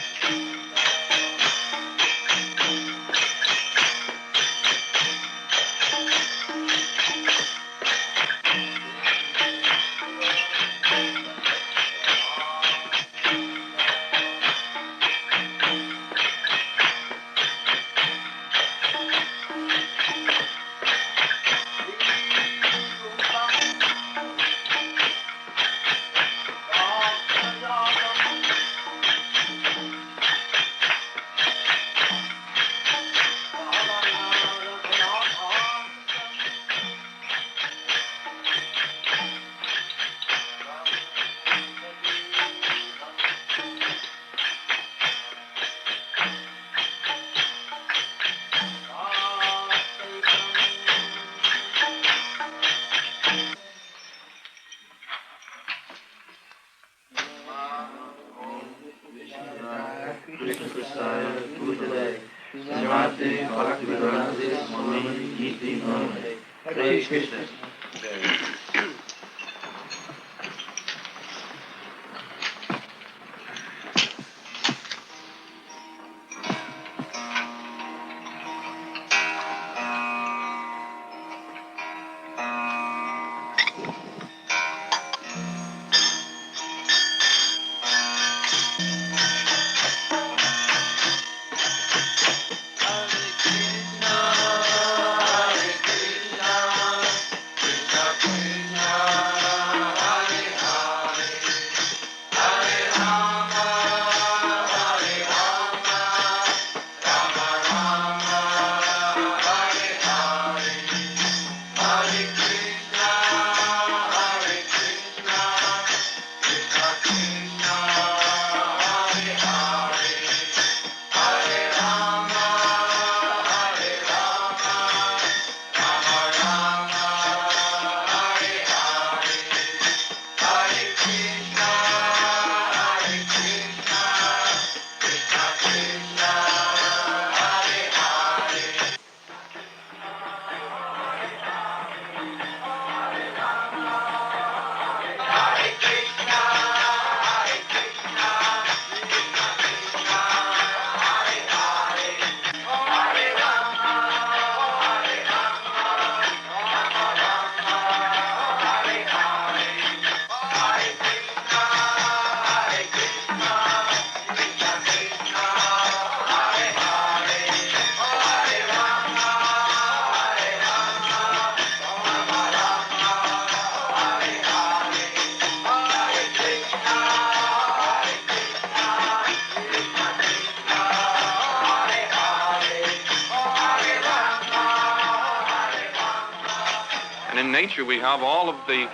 In nature, we have all of the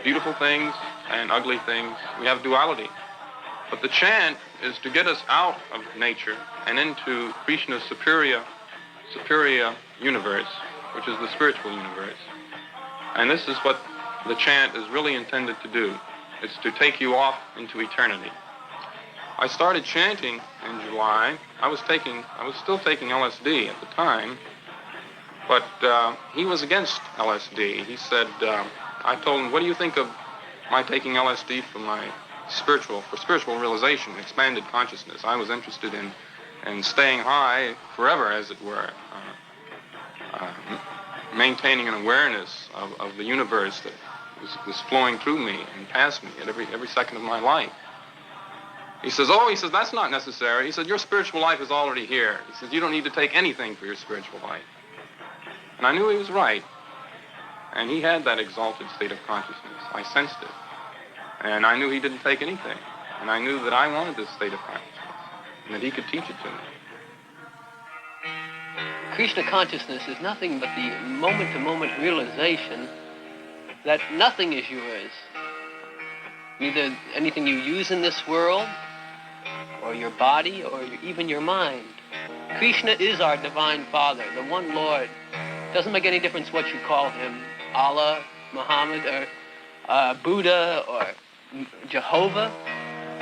beautiful things and ugly things. We have duality. But the chant is to get us out of nature and into Krishna's superior universe, which is the spiritual universe. And this is what the chant is really intended to do. It's to take you off into eternity. I started chanting in July. I was still taking LSD at the time, but he was against LSD. He said, I told him, what do you think of my taking LSD for my spiritual realization, expanded consciousness. I was interested in staying high forever, as it were, maintaining an awareness of the universe that was flowing through me and past me at every second of my life. He says, that's not necessary. He said, your spiritual life is already here. He says, you don't need to take anything for your spiritual life. And I knew he was right. And he had that exalted state of consciousness. I sensed it. And I knew he didn't take anything. And I knew that I wanted this state of consciousness and that he could teach it to me. Krishna consciousness is nothing but the moment-to-moment realization that nothing is yours. Neither anything you use in this world, or your body, or even your mind. Krishna is our divine Father, the one Lord. Doesn't make any difference what you call him, Allah, Muhammad, or Buddha, or Jehovah,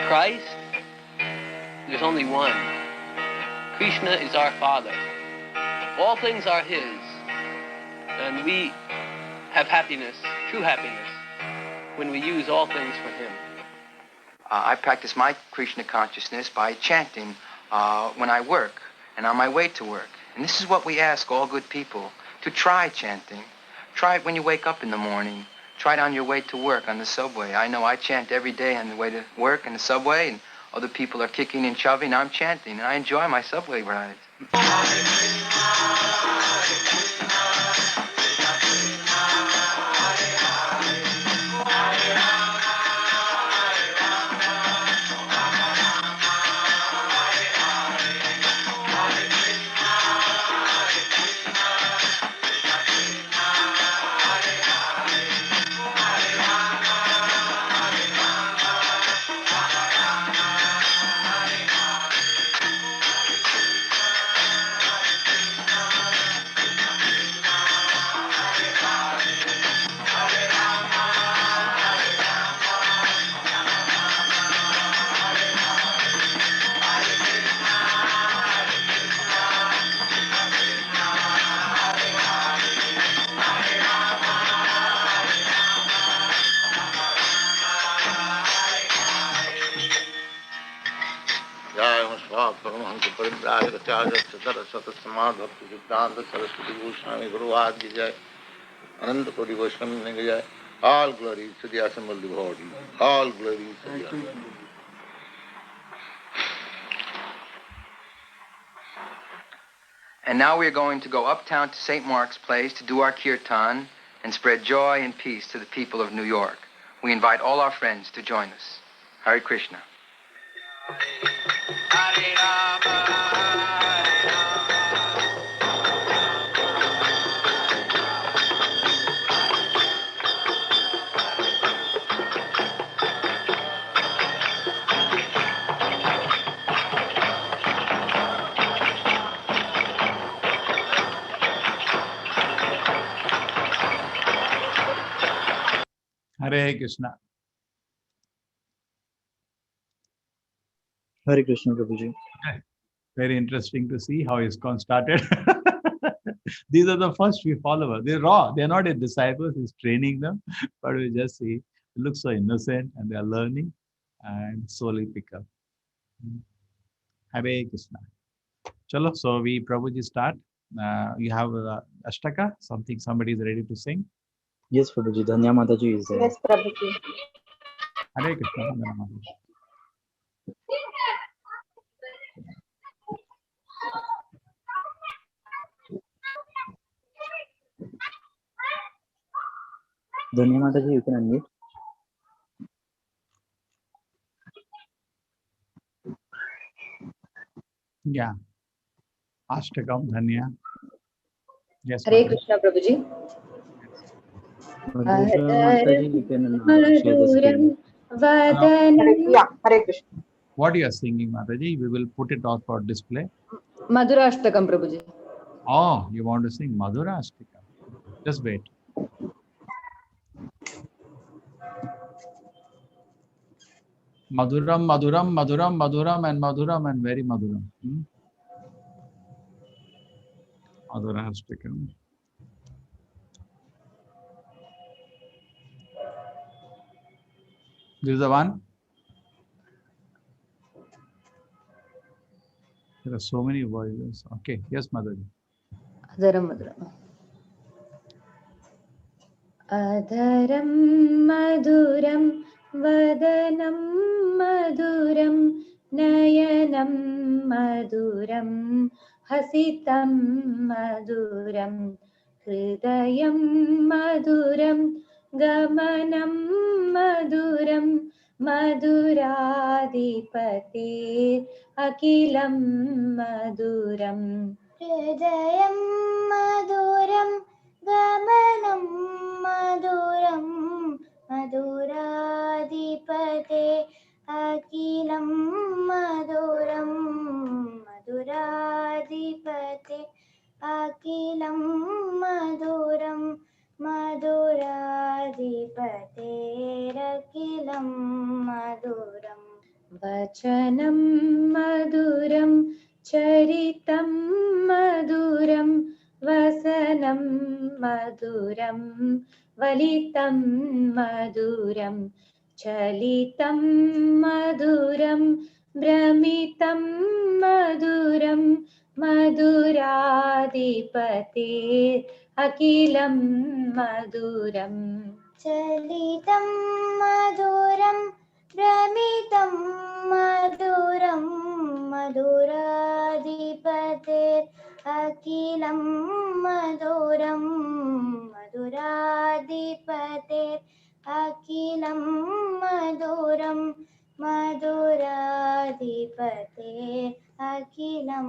Christ. There's only one. Krishna is our Father. All things are his, and we have happiness, true happiness, when we use all things for him. I practice my Krishna consciousness by chanting when I work and on my way to work. And this is what we ask all good people, to try chanting. Try it when you wake up in the morning. Try it on your way to work on the subway. I know I chant every day on the way to work in the subway, and other people are kicking and shoving. I'm chanting, and I enjoy my subway rides. Paramhans परिव्राजक आचार्य सत समाज भक्ति सिद्धांत सरस्वती गोस्वामी गुरुवाद जय अनंत कोटि वैष्णव जय. All glory to the assembled devotee. All glory to the assembled. And now we are going to go uptown to St. Mark's Place to do our kirtan and spread joy and peace to the people of New York. We invite all our friends to join us. Hare Krishna. Hare Rama, Hare Krishna. Hare Krishna, Prabhuji. Okay. Very interesting to see how ISKCON started. These are the first few followers. They're raw. They're not his disciples. He's training them. But we just see, they look so innocent and they are learning and slowly pick up. Hare Krishna. Chalo, so we Prabhuji start. You have Ashtaka, somebody is ready to sing. Yes, Prabhuji. Dhanya Mataji is there. Yes, Prabhuji. Hare Krishna. Vandana Mataji. Dhanya Mataji, you can unmute. Yeah. Ashtakam, Dhanya. Yes. Hare Krishna, Prabhuji. Madhura Mataji, you can share the screen. Yeah, Hare Krishna. What you are singing, Mataji? We will put it out for display. Madhura Ashtakam, Prabhuji. Oh, you want to sing Madhura Ashtakam? Just wait. Madhuram, Madhuram, Madhuram, Madhuram, and very Madhuram. Madhura Ashtakam. This is the one. There are so many voices. Okay, yes, Madhuri. Adharam Madhuram. Adharam Madhuram Vadanam Madhuram Nayanam Madhuram Hasitam Madhuram Hridayam Madhuram Gamanam Madhuram Madhuradipate Akilam Madhuram Hridayam Madhuram Gamanam Madhuram Madhuradipate Akilam Madhuram Madhuradipate Akilam Madhuram Madhuradipate Akilam Madhuram Vachanam Madhuram Charitam Madhuram Vasanam Madhuram Valitam Madhuram Chalitam Madhuram Brahmitam Madhuram Madhuradipate Akilam Madhuram Chalitam Madhuram Brahmitam Madhuram Madhuradipate Akilam Madhuram Madhuradipate Akilam Madhuram Madhuradipate Akilam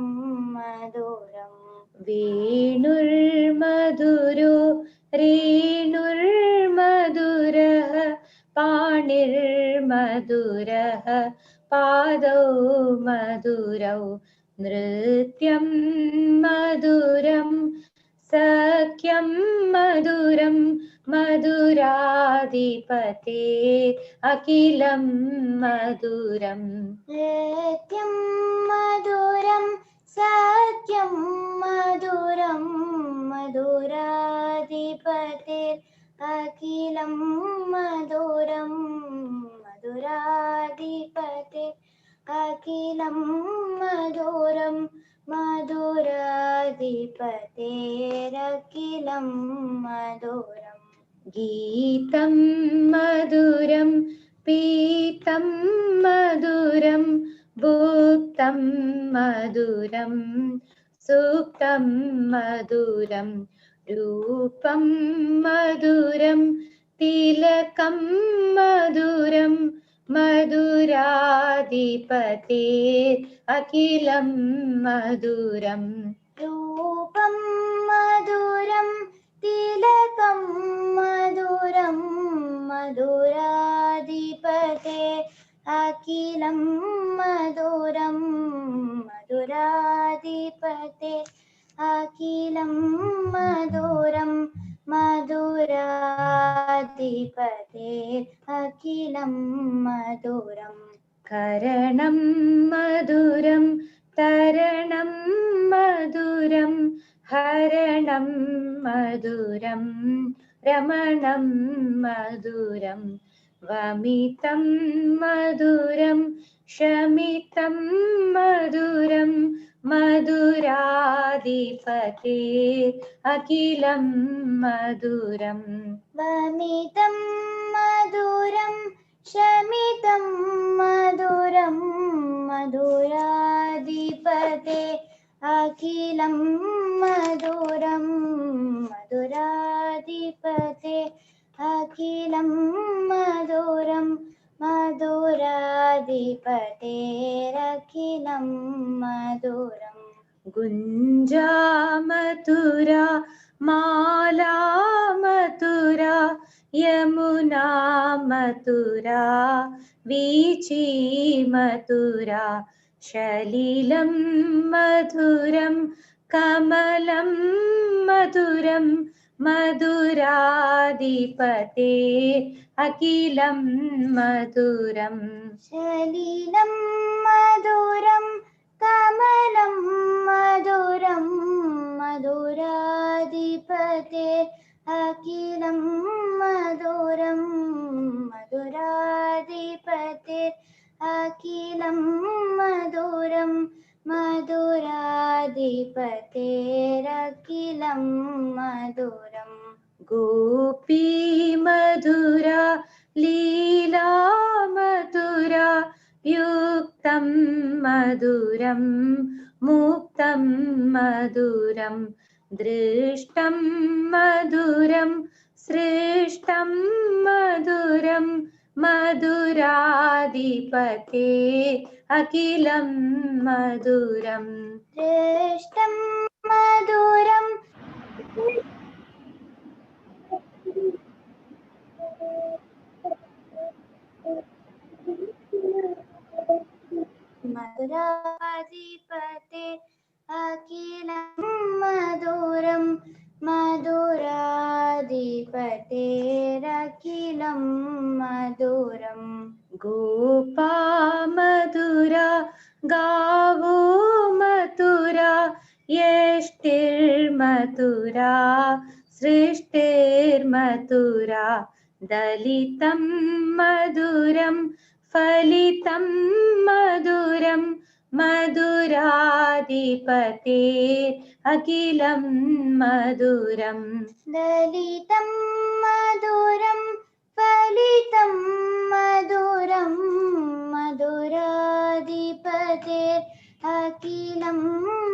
Madhuram Venurmadhuro Renurmadhurah Panirmadhurah Padau Madhurau Nrityam Madhuram Sakyam Madhuram Madhuradipate Akilam Madhuram Nityam Madhuram Satyam Madhuram Madhuradipate Akilam Madhuram Madhuradipate Akilam Madhuram Madhuradipate Akilam Madhuram Geetam Madhuram Pitam Madhuram Bhuktam Madhuram Suktam Madhuram Rupam Madhuram Tilakam Madhuram Madhuradipate Akilam Madhuram Rupam Madhuram Tilakam Madhuram Madhuradipate Akilam Madhuram Madhuradipate Akilam Madhuram Madhuradipate Akilam Madhuram Karanam Madhuram Taranam Madhuram Haranam Madhuram Ramanam Madhuram Vamitam Madhuram Shamitam Madhuram Madhuradipate Akilam Madhuram Vamitam Madhuram Shamitam Madhuram Madhuradipate Akilam Madhuram Madhuradipate Akilam Madhuram Madhuradipate Akilam Madhuram Gunja Mathura Mala Mathura Yamuna Mathura Vichi Mathura Shalilam Madhuram Kamalam Madhuram Madhuradipate Akilam Madhuram Shalilam Madhuram Kamalam Madhuram Madhuradipate Akilam Madhuram Madhuradipate Akilam Madhuram मधुराधिपतेरखिलं मधुरम् गोपी मधुरा लीला मधुरा युक्तं मधुरं मुक्तं मधुरं दृष्टं मधुरं सृष्टं मधुरं मधुराधिपते अखिलं मधुरम् श्रेष्ठं मधुरम् मधुराधिपते अखिलं मधुरं मधुराधिपतेरखिलं मधुरम् गोपा मधुरा गावो मधुरा यष्टिर्मधुरा सृष्टिर्मधुरा दलितं मधुरं फलितं मधुरं मधुराधिपते अखिलं मधुरम् दलितं मधुरं फलितं मधुरं मधुराधिपते अखिलं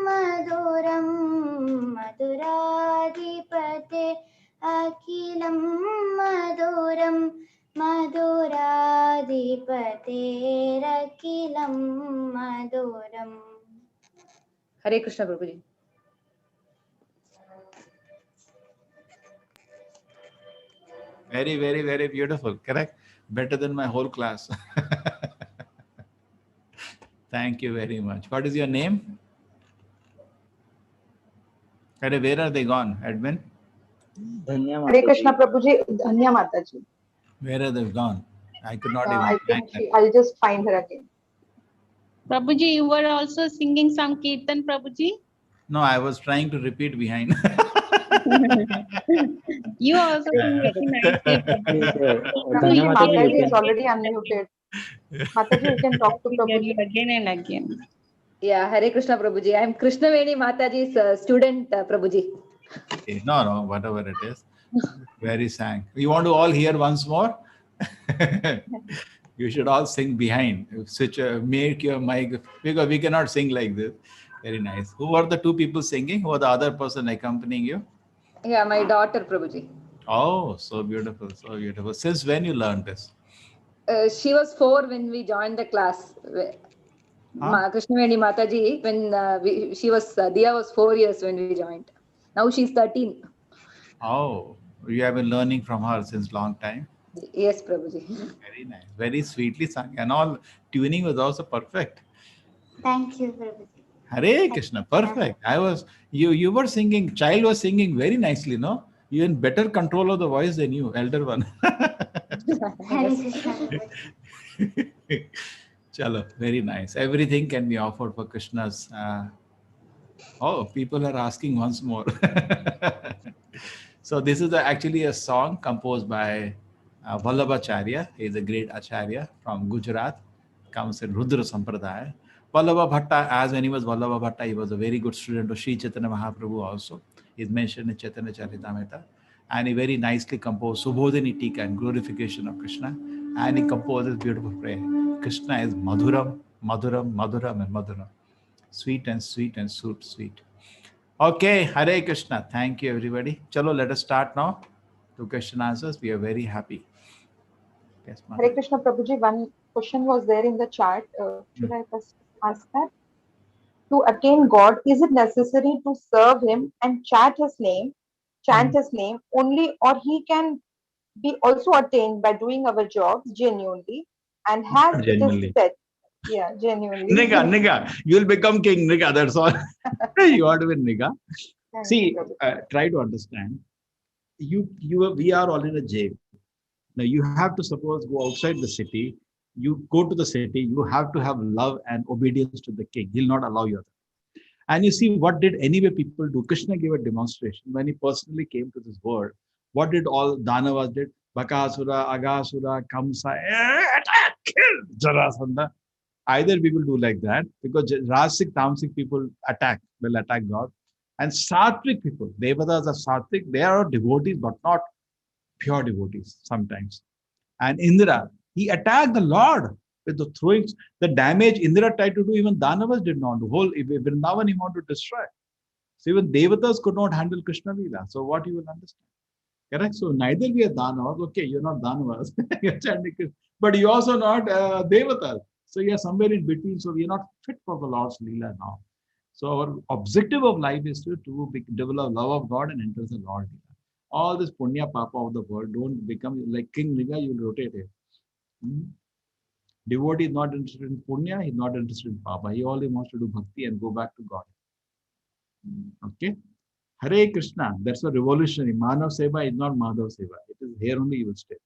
मधुरं मधुराधिपते अखिलं मधुरं मधुराधिपतेरखिलं मधुरम् हरे कृष्ण प्रभु जी. Very, very, very beautiful. Correct? Better than my whole class. Thank you very much. What is your name? Where are they gone, Edwin? Hare Krishna Prabhu ji. Dhanya Mata ji. Where are they gone? I could not I even find think I'll just find her again. Prabhuji, you were also singing some kirtan, Prabhuji? No, I was trying to repeat behind. You also sing very nicely, Prabhuji. Prabhuji, Mataji is already unmuted. Mataji, you can talk to Prabhuji again and again. Yeah, Hare Krishna Prabhuji. I am Krishnaveni Mataji's student, Prabhuji. Okay, no, whatever it is. Very sang. You want to all hear once more? You should all sing behind. Make your mic, because we cannot sing like this. Very nice. Who are the two people singing? Who are the other person accompanying you? Yeah, my daughter, Prabhuji. Oh, so beautiful, so beautiful. Since when you learned this? She was 4 when we joined the class. Krishnaveni Mataji, when Dia was 4 years when we joined. Now she's 13. Oh, you have been learning from her since long time. Yes, Prabhuji. Very nice, very sweetly sung, and all tuning was also perfect. Thank you, Prabhuji. Hare Krishna, perfect. You were singing, child was singing very nicely, no? You in better control of the voice than you, elder one. Hare Krishna. Chalo, very nice. Everything can be offered for Krishna's. Oh, people are asking once more. So this is actually a song composed by Vallabhacharya. He is a great acharya from Gujarat. Comes in Rudra Sampradaya. Vallabha Bhatta, as when he was Vallabha Bhatta, he was a very good student of Sri Chaitanya Mahaprabhu also. He is mentioned in Chaitanya Charitamrita. And he very nicely composed Subodhini Tika and glorification of Krishna. And he composes beautiful prayer. Krishna is Madhuram, Madhuram, Madhuram, and Madhuram. Sweet and sweet and sweet, sweet. Okay, Hare Krishna. Thank you, everybody. Chalo, let us start now. To question answers. We are very happy. Yes, Hare Krishna Prabhuji, one question was there in the chat. Should I first ask that? To attain God, is it necessary to serve Him and chant His name only, or He can be also attained by doing our jobs genuinely and has Not it is genuinely. said? Yeah, genuinely. Nigga, you'll become king, nigga. That's all. You want to be nigga. See, try to understand. We are all in a jail. Now you have to suppose go outside the city. You go to the city. You have to have love and obedience to the king. He'll not allow you that. And you see, what did anyway people do? Krishna gave a demonstration when he personally came to this world. What did all Danavas did? Bakasura, Agasura, Kamsa, attack, kill Jarasandha. Either we will do like that, because Rasic, Tamasic people will attack God. And Sattvic people, Devatas are Sattvic, they are devotees, but not pure devotees sometimes. And Indra, he attacked the Lord with the throwing. The damage Indra tried to do, even Danavas did not do. Whole Vrindavan he wanted to destroy. So even Devatas could not handle Krishna Lila. So what you will understand? Correct? So neither we are Danavas. Okay, you're not Danavas. You're chanting Krishna. But you're also not Devatas. So you're somewhere in between. So we're not fit for the Lord's Leela now. So our objective of life is to develop love of God and enter the Lord. All this punya papa of the world, don't become like King Niga, you will rotate it. Devotee is not interested in punya, he's not interested in papa. He only wants to do bhakti and go back to God. Okay? Hare Krishna, that's a revolutionary. Manav Seva is not Madhav Seva. It is here only you will stay.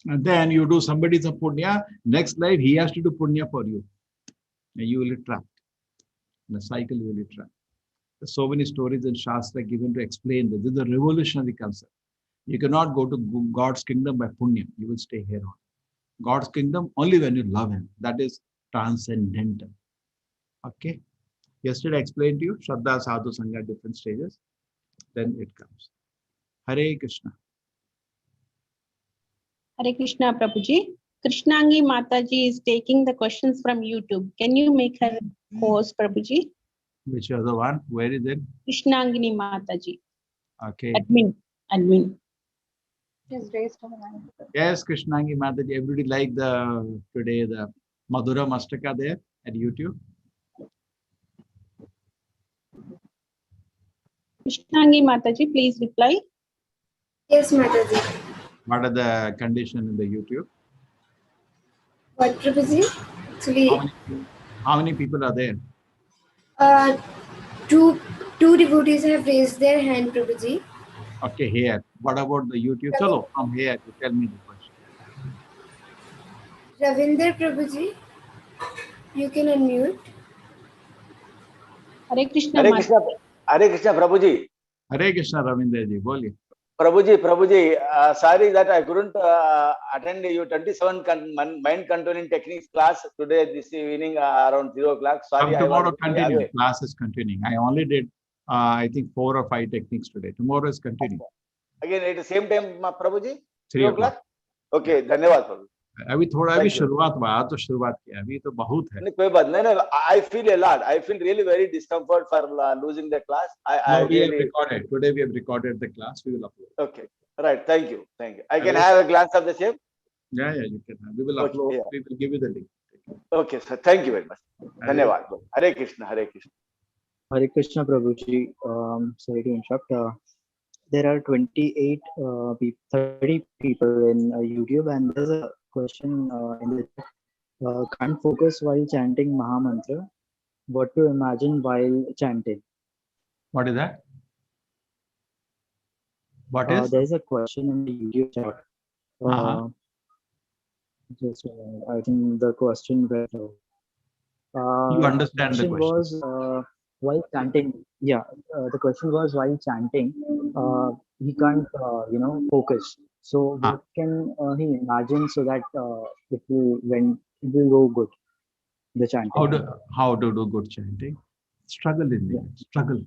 And then you do somebody's a punya, next life he has to do punya for you. And you will be trapped. In the cycle you will be trapped. There's so many stories in Shastra given to explain this. This is a revolutionary concept. You cannot go to God's kingdom by punya. You will stay here on. God's kingdom only when you love Him. That is transcendental. Okay? Yesterday I explained to you Shraddha, Sadhu, Sangha, different stages. Then it comes. Hare Krishna. Hare Krishna, Prabhuji. Krishnangi Mataji is taking the questions from YouTube. Can you make her host, Prabhuji? Which other one? Where is it? Krishnangini Mataji. Okay. Admin. She's raised her hand. Yes, Krishnangi Mataji. Everybody like today the Madhura Mastaka there at YouTube. Krishnangi Mataji, please reply. Yes, Mataji. What are the conditions in the YouTube? What, Prabhuji? Actually, how many people are there? Two devotees have raised their hand, Prabhuji. Okay, here. What about the YouTube? Chalo, from here, you tell me the question. Ravinder Prabhuji, you can unmute. Hare Krishna. Hare Krishna, Hare Krishna, Prabhuji. Hare Krishna, Ravinder ji, boliye. Prabhuji, sorry that I couldn't attend your 27 mind controlling techniques class today this evening around 0 o'clock. Sorry, Tomorrow continue. Class is continuing. I only did, I think 4 or 5 techniques today. Tomorrow is continuing. Again, at the same time, Prabhuji? 3 o'clock. Okay, धन्यवाद प्रभु. अभी थोड़ा अभी शुरुआत हुआ तो शुरुआत किया अभी तो बहुत है. नहीं कोई बात नहीं. I feel a lot. I feel really very discomfort for losing the class. We have recorded today. We have recorded the class. We will upload. Okay, right. Thank you. I can have a glance of the same. Yeah, you can. We will upload. Yeah. We will give you the link. Okay, sir. Thank you very much. धन्यवाद. Hare Krishna. Hare Krishna. Hare Krishna, Prabhuji. Sorry to interrupt. There are 28, 30 people in YouTube, and there's a question in the can't focus while chanting Mahamantra. What to imagine while chanting? What is that? What is? There's a question in the YouTube chat. Just I think the question where you understand the question was while chanting. Yeah, the question was while chanting, he can't focus. So what can he imagine so that it will go good? The chanting. How to do good chanting? Struggle in there. Struggle.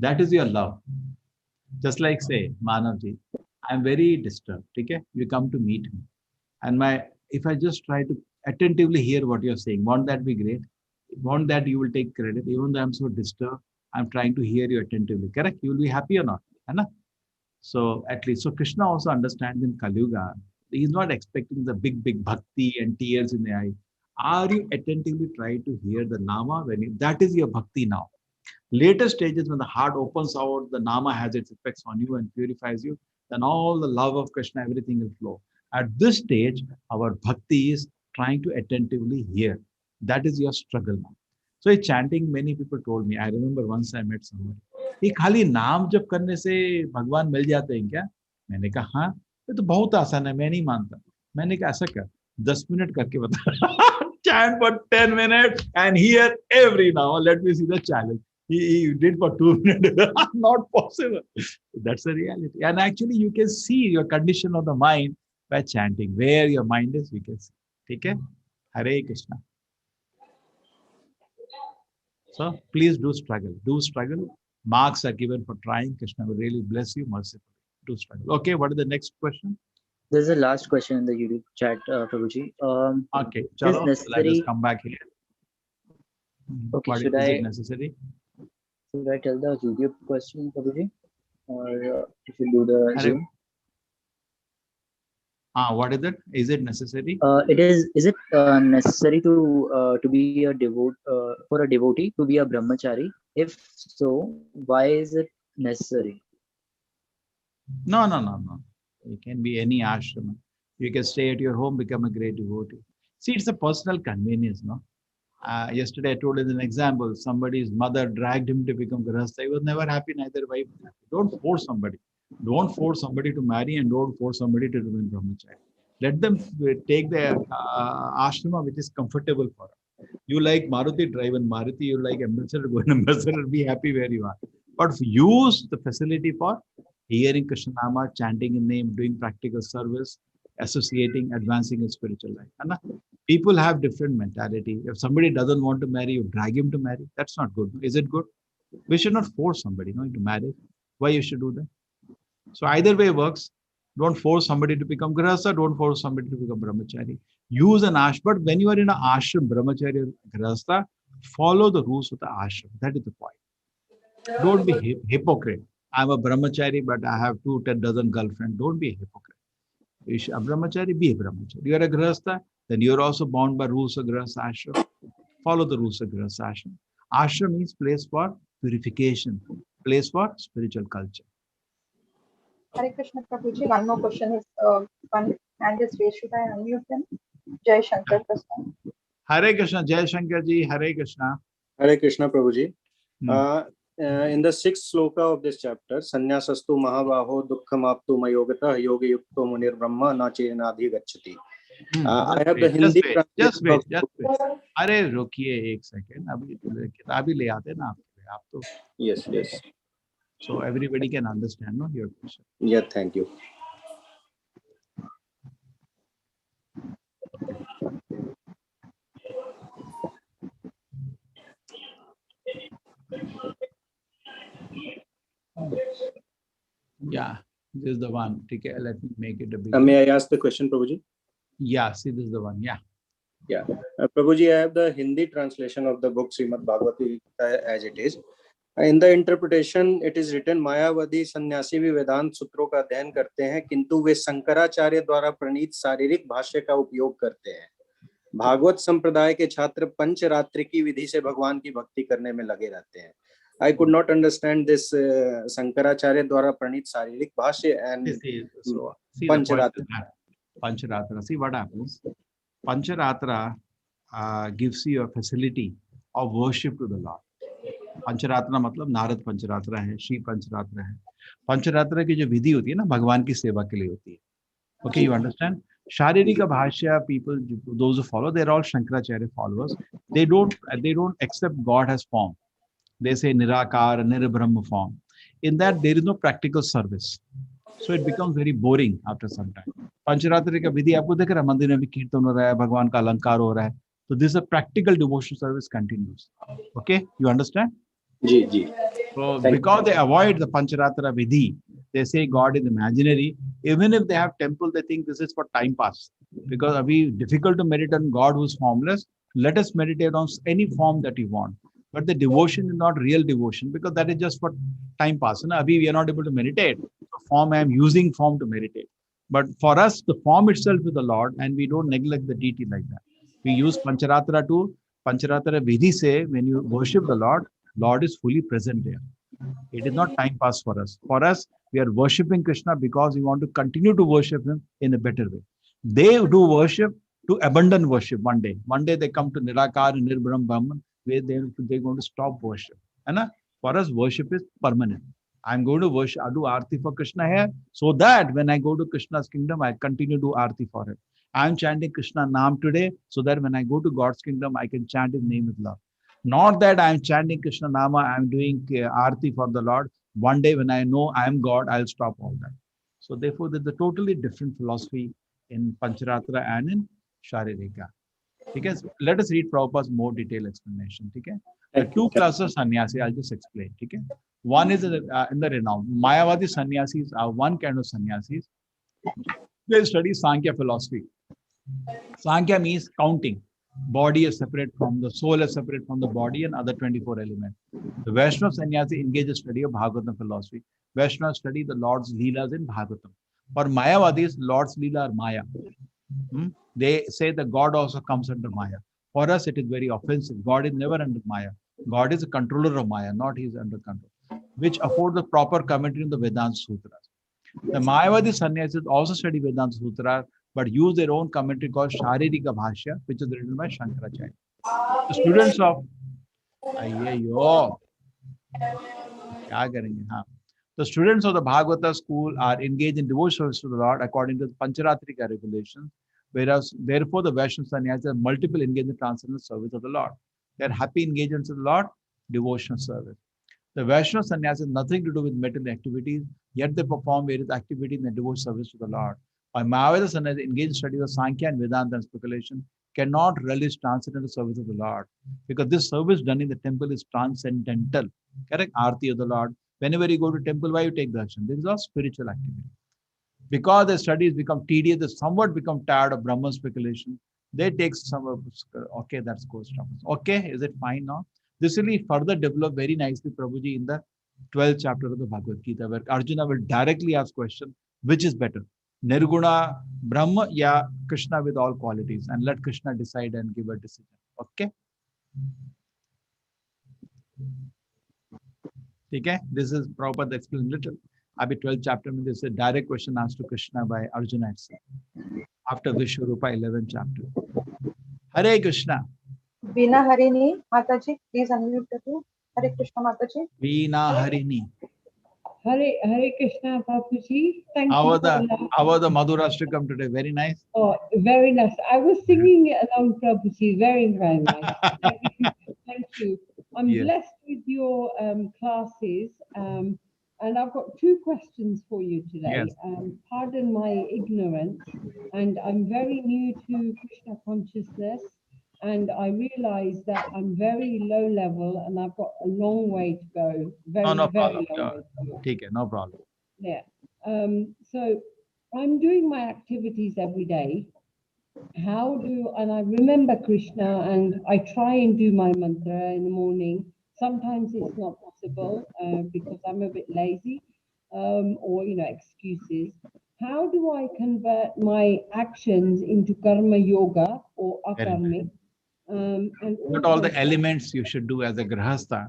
That is your love. Just like say, Manavji, I am very disturbed. Okay, you come to meet me, and if I just try to attentively hear what you're saying, won't that be great? Won't that you will take credit? Even though I'm so disturbed, I'm trying to hear you attentively. Correct? You will be happy or not? Right? So at least, so Krishna also understands in Kali Yuga, he's not expecting the big bhakti and tears in the eye. Are you attentively trying to hear the Nama? That is your bhakti now. Later stages when the heart opens out, the Nama has its effects on you and purifies you, then all the love of Krishna, everything will flow. At this stage, our bhakti is trying to attentively hear. That is your struggle now. So chanting, many people told me, I remember once I met somebody. ये खाली नाम जप करने से भगवान मिल जाते हैं क्या? मैंने कहा हाँ, ये तो बहुत आसान है, मैं नहीं मानता. मैंने कहा ऐसा कर, 10 मिनट करके बता. Chant for 10 minutes and hear every now. Let me see the challenge. He did for 2 minutes. Not possible. That's the reality. And actually, you can see your condition of the mind by chanting. Where your mind is, you can see. Okay? Hare Krishna. So please do struggle. Do struggle. Marks are given for trying. Krishna will really bless you mercifully. Do struggle. Okay, what is the next question? There's a last question in the YouTube chat, Prabhuji. Okay, Is chalo, let us necessary? come back here. Okay, What should is I it necessary? tell the YouTube question, Prabhuji, or if you do the Zoom? What is it? Is it necessary? It is. Is it necessary to be a for a devotee to be a brahmachari? If so, why is it necessary? No. It can be any ashrama. You can stay at your home, become a great devotee. See, it's a personal convenience, no? Yesterday I told as an example, somebody's mother dragged him to become grahastha. He was never happy, neither wife was happy. Don't force somebody. Don't force somebody to marry and don't force somebody to remain brahmachari. Let them take the ashrama which is comfortable for them. You like Maruti, drive in Maruti. You like Ambassador, go in Ambassador. Be happy where you are. But use the facility for hearing Krishna Nama, chanting in name, doing practical service, associating, advancing in spiritual life. People have different mentality. If somebody doesn't want to marry, you drag him to marry. That's not good. Is it good? We should not force somebody into marriage. Why you should do that? So either way works. Don't force somebody to become grahastha. Don't force somebody to become brahmachari. Use an ashram. But when you are in an ashram, brahmachari or grahastha, follow the rules of the ashram. That is the point. Don't be hypocrite. I'm a brahmachari, but I have 10 dozen girlfriends. Don't be a hypocrite. You should a brahmachari, be a brahmachari. You are a grahastha, then you are also bound by rules of grahastha ashram. Follow the rules of grahastha ashram. Ashram means place for purification, place for spiritual culture. Hare Krishna Prabhuji, one more question is one hand is raised. Should I unmute them? Jai Shankar Prasad. Hare Krishna, Jai Shankar ji, Hare Krishna. Hare Krishna Prabhuji. In the sixth sloka of this chapter, Sannyasastu Mahavaho Dukkham Aptu Mayogata Yogi Yukto Munir Brahma Nache Nadhi Gachati. I have the Hindi just wait. अरे रुकिए एक second, अभी किताब ही ले आते ना आपके लिए, आप तो. Yes. So everybody can understand, no, your question. Yeah, thank you. Yeah, this is the one. Okay, let me make it a big. May I ask the question, Prabhuji? Yeah, see, this is the one. Yeah. Prabhuji, I have the Hindi translation of the book Srimad Bhagavad as it is. In the interpretation, it is written, मायावादी सन्यासी भी वेदांत सूत्रों का अध्ययन करते हैं, किंतु वे शंकराचार्य द्वारा प्रणीत शारीरिक भाष्य का उपयोग करते हैं. भागवत संप्रदाय के छात्र पंचरात्रि की विधि से भगवान की भक्ति करने में लगे रहते हैं. I could not understand this Shankaracharya द्वारा प्रणीत शारीरिक भाष्य and Pancharatra. Pancharatra. See what happens. Pancharatra gives you a facility of worship to the Lord. पंचरात्रा मतलब नारद पंचरात्रा है, श्री पंचरात्रा है. पंचरात्रा की जो विधि होती है ना, भगवान की सेवा के लिए होती है. Okay, you understand? शारीरिक भाष्य, people, those who follow, they're all Shankaracharya followers. They don't accept God as form. They say Nirakar, Nirbrahma form. In that, there is no practical service. So it becomes very boring after some time. पंचरात्रि का विधि आपको दिख रहा है, मंदिर में भी कीर्तन हो रहा है, भगवान का अलंकार हो रहा है. So this is a practical devotional service continues. Okay, you understand? Ji. So because they avoid the Pancharatra Vidhi, they say God is imaginary. Even if they have temple, they think this is for time pass. Because it's difficult to meditate on God who is formless. Let us meditate on any form that you want. But the devotion is not real devotion, because that is just for time pass. We are not able to meditate. So form, I am using form to meditate. But for us, the form itself is the Lord, and we don't neglect the deity like that. We use Pancharatra to Pancharatra Vidhi say, when you worship the Lord is fully present there. It is not time pass for us. For us, we are worshipping Krishna because we want to continue to worship him in a better way. They do worship to abandon worship one day. One day they come to Nirakar and Nirbrahma Brahman, where they're going to stop worship. And for us, worship is permanent. I'm going to worship, I do Aarti for Krishna here, so that when I go to Krishna's kingdom, I continue to do Aarti for him. I'm chanting Krishna Naam today, so that when I go to God's kingdom, I can chant his name with love. Not that I'm chanting Krishna Nama, I'm doing Aarti for the Lord. One day when I know I am God, I'll stop all that. So therefore, there's a totally different philosophy in Pancharatra and in Sharirika. Okay, let us read Prabhupada's more detailed explanation. Okay, the two classes of sannyasi, I'll just explain. Okay, one is in the renown Mayavadi sannyasis are one kind of sannyasis. They study Sankhya philosophy. Sankhya means counting. Body is separate from the soul, is separate from the body, and other 24 elements. The Vaishnava sannyasi engage in study of Bhagavatam philosophy. Vaishnava study the Lord's Leelas in Bhagavatam. For Mayavadis, Lord's Leela are Maya. They say that God also comes under Maya. For us, it is very offensive. God is never under Maya. God is a controller of Maya, not he is under control, which affords the proper commentary in the Vedanta Sutras. The Mayavadi sannyasis also study Vedanta Sutra, but use their own commentary called Sharirika Bhashya, which is written by Shankaracharya. The students of the students of the Bhagavata school are engaged in devotional service to the Lord according to the Pancharatrika regulations, whereas therefore the Vaishnava sannyasis have multiple engaged in transcendental service of the Lord. They are happy engagements of the Lord, devotional service. The Vaishnava sannyas has nothing to do with material activities, yet they perform various activities in the devotional service to the Lord. While Mayavada sannyas engaged in study of Sankhya and Vedanta and speculation cannot relish transcendental service of the Lord, because this service done in the temple is transcendental. Correct? Aarti of the Lord. Whenever you go to temple, why you take darshan? This is all spiritual activity. Because the studies become tedious, they somewhat become tired of Brahman speculation. They take some, okay, that's goes. Okay, is it fine now? This will be further developed very nicely, Prabhuji, in the 12th chapter of the Bhagavad Gita, where Arjuna will directly ask question, which is better? Nirguna Brahma ya Krishna with all qualities, and let Krishna decide and give a decision. Okay? Okay? This is Prabhupada explained little. Abhi 12th chapter, this is a direct question asked to Krishna by Arjuna itself. After Vishwarupa 11th chapter. Hare Krishna. Veena Harini, Mataji, please unmute the two. Hare Krishna, Mataji. Veena Harini. Hare Krishna, Bapuji. Thank how you. Are the Madhurashtakam today? Very nice. Oh, very nice. I was singing it along, Prabhuji. Very, very nice. Thank you. I'm blessed with your classes. And I've got two questions for you today. Pardon my ignorance. And I'm very new to Krishna consciousness. And I realize that I'm very low level and I've got a long way to go. Very, no very problem. long way to go. Take it, no problem. Yeah. So I'm doing my activities every day. And I remember Krishna and I try and do my mantra in the morning. Sometimes it's not possible because I'm a bit lazy or, excuses. How do I convert my actions into karma yoga or akarmic? But all the elements you should do as a grahastha.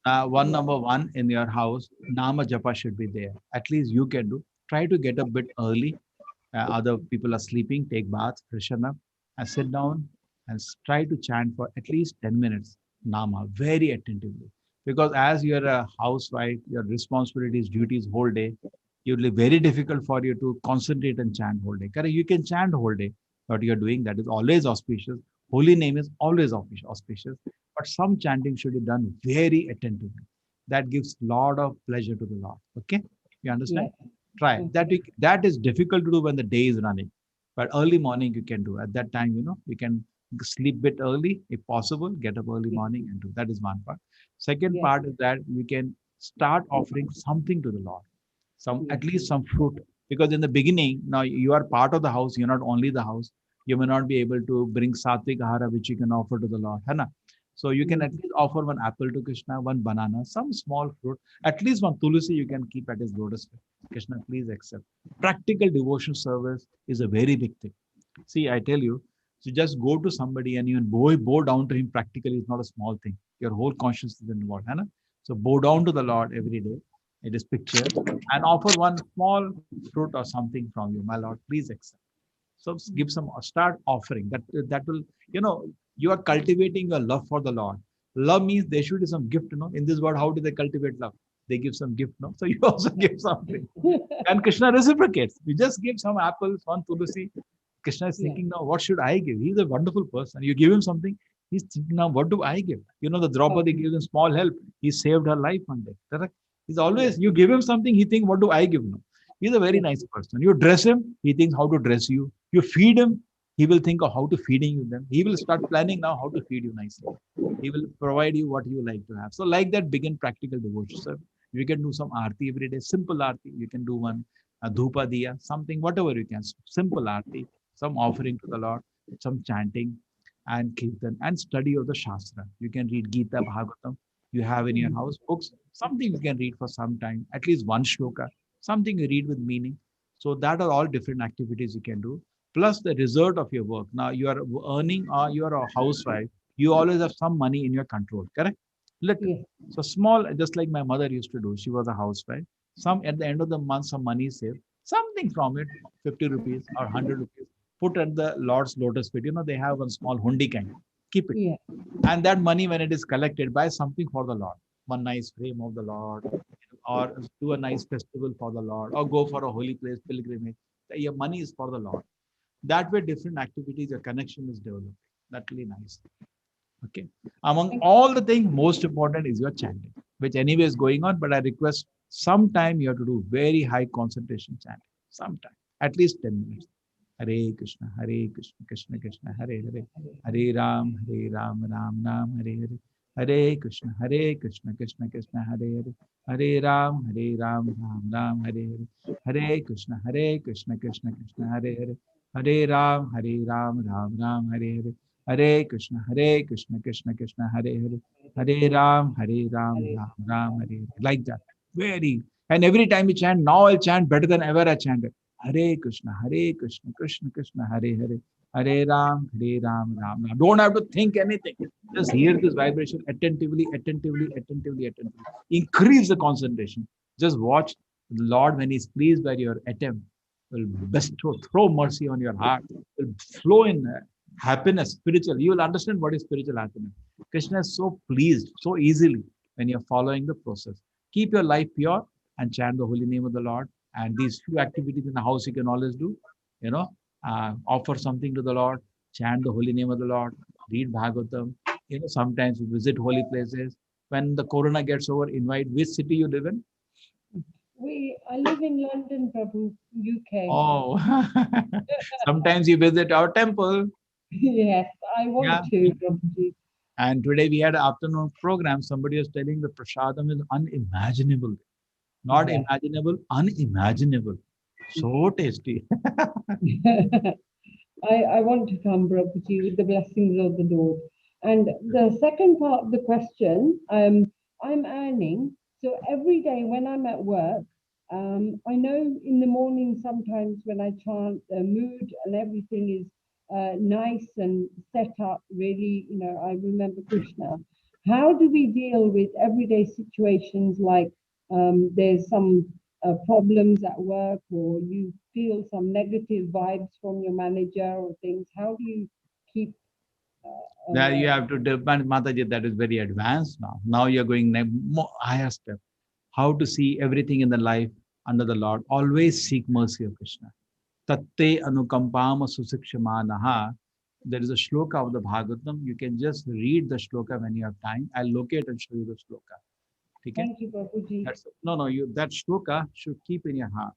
Number one in your house, Nama Japa should be there. At least you can do. Try to get a bit early. Other people are sleeping. Take bath, freshen up, and sit down and try to chant for at least 10 minutes. Nama very attentively. Because as you're a housewife, your responsibilities, duties whole day, it will be very difficult for you to concentrate and chant whole day. Correct? You can chant whole day. What you're doing, that is always auspicious. Holy name is always auspicious. But some chanting should be done very attentively. That gives a lot of pleasure to the Lord. Okay? You understand? Yes. Try. That is difficult to do when the day is running. But early morning you can do. At that time, you can sleep a bit early if possible, get up early morning and do. That is one part. Second part is that you can start offering something to the Lord. At least some fruit. Because in the beginning, now you are part of the house, you're not only the house. You may not be able to bring sattvic ahara, which you can offer to the Lord. Hai na? So you can at least offer one apple to Krishna, one banana, some small fruit, at least one tulsi you can keep at his lotus feet. Krishna, please accept. Practical devotion service is a very big thing. See, I tell you, so just go to somebody and even bow down to him practically is not a small thing. Your whole consciousness is involved. Hai na? So bow down to the Lord every day. It is picture and offer one small fruit or something from you. My Lord, please accept. So give start offering. That will, you are cultivating your love for the Lord. Love means there should be some gift, In this world, how do they cultivate love? They give some gift, So you also give something. And Krishna reciprocates. You just give some apples, one tulsi. Krishna is thinking now, what should I give? He's a wonderful person. You give him something, he's thinking now, what do I give? The Draupadi gives him small help. He saved her life one day. Correct? He's always, you give him something, he thinks, what do I give now? He's a very nice person. You dress him, he thinks how to dress you. You feed him, He will think of how to feeding you them. He will start planning now how to feed you nicely. He will provide you what you like to have. So like that, begin practical devotion. So you can do some aarti every day, simple aarti. You can do one dhupa diya, something, whatever you can. Simple aarti, some offering to the Lord, some chanting and kirtan and study of the Shastra. You can read Gita, Bhagavatam. You have in your house books, something you can read for some time, at least one shloka, something you read with meaning. So that are all different activities you can do. Plus the result of your work. Now you are earning or you are a housewife. You always have some money in your control, correct? Look, so small, just like my mother used to do. She was a housewife. Some at the end of the month, some money saved, something from it, 50 rupees or 100 rupees, put at the Lord's lotus feet. You know, they have one small hundi kind. Keep it. And that money, when it is collected, buy something for the Lord. One nice frame of the Lord, or do a nice festival for the Lord, or go for a holy place pilgrimage. Your money is for the Lord. That way, different activities, your connection is developing. That's really nice. Okay. Among all the things, most important is your chanting, which anyway is going on, but I request sometime you have to do very high concentration chanting. Sometime, at least 10 minutes. Hare Krishna, Krishna Krishna, Hare Hare, Hare Ram, Ram Ram, Hare Hare, Hare Krishna, Krishna Krishna, Hare Hare, Hare Ram, Ram Ram, Hare Hare, Hare Krishna, Krishna Krishna, Hare Hare, Hare Ram, Ram Ram, Hare Hare, Hare Krishna, Krishna Krishna, Hare Hare, Hare Ram, Ram Hare Hare. Like that. Very. And every time you chant, now I'll chant better than ever I chanted. Hare Krishna, Krishna Krishna, Hare Hare, Hare Ram, Ram Ram. Don't have to think anything. Just hear this vibration attentively, attentively, attentively, attentively. Increase the concentration. Just watch the Lord when He's pleased by your attempt. Will bestow, throw mercy on your heart. Will flow in happiness, spiritual. You will understand what is spiritual happiness. Krishna is so pleased so easily when you're following the process. Keep your life pure and chant the holy name of the Lord. And these few activities in the house you can always do, offer something to the Lord, chant the holy name of the Lord, read Bhagavatam, sometimes visit holy places. When the corona gets over, invite which city you live in? I live in London, Prabhu, UK. Oh, sometimes you visit our temple. Yes, I want to, Prabhuji. And today we had an afternoon program. Somebody was telling the prasadam is unimaginable. Not imaginable, unimaginable. So tasty. I want to come, Prabhuji, with the blessings of the Lord. And the second part of the question, I'm earning. So every day when I'm at work, I know in the morning sometimes when I chant, the mood and everything is nice and set up, really, I remember Krishna. How do we deal with everyday situations like there's some problems at work, or you feel some negative vibes from your manager or things? How do you keep There you have to depend, Mataji, that is very advanced now. Now you're going more higher step. How to see everything in the life under the Lord. Always seek mercy of Krishna. Tatte anukampam susikshamanaha. There is a shloka of the Bhagavatam. You can just read the shloka when you have time. I'll locate and show you the shloka. Okay? Thank you, Babuji. That shloka should keep in your heart.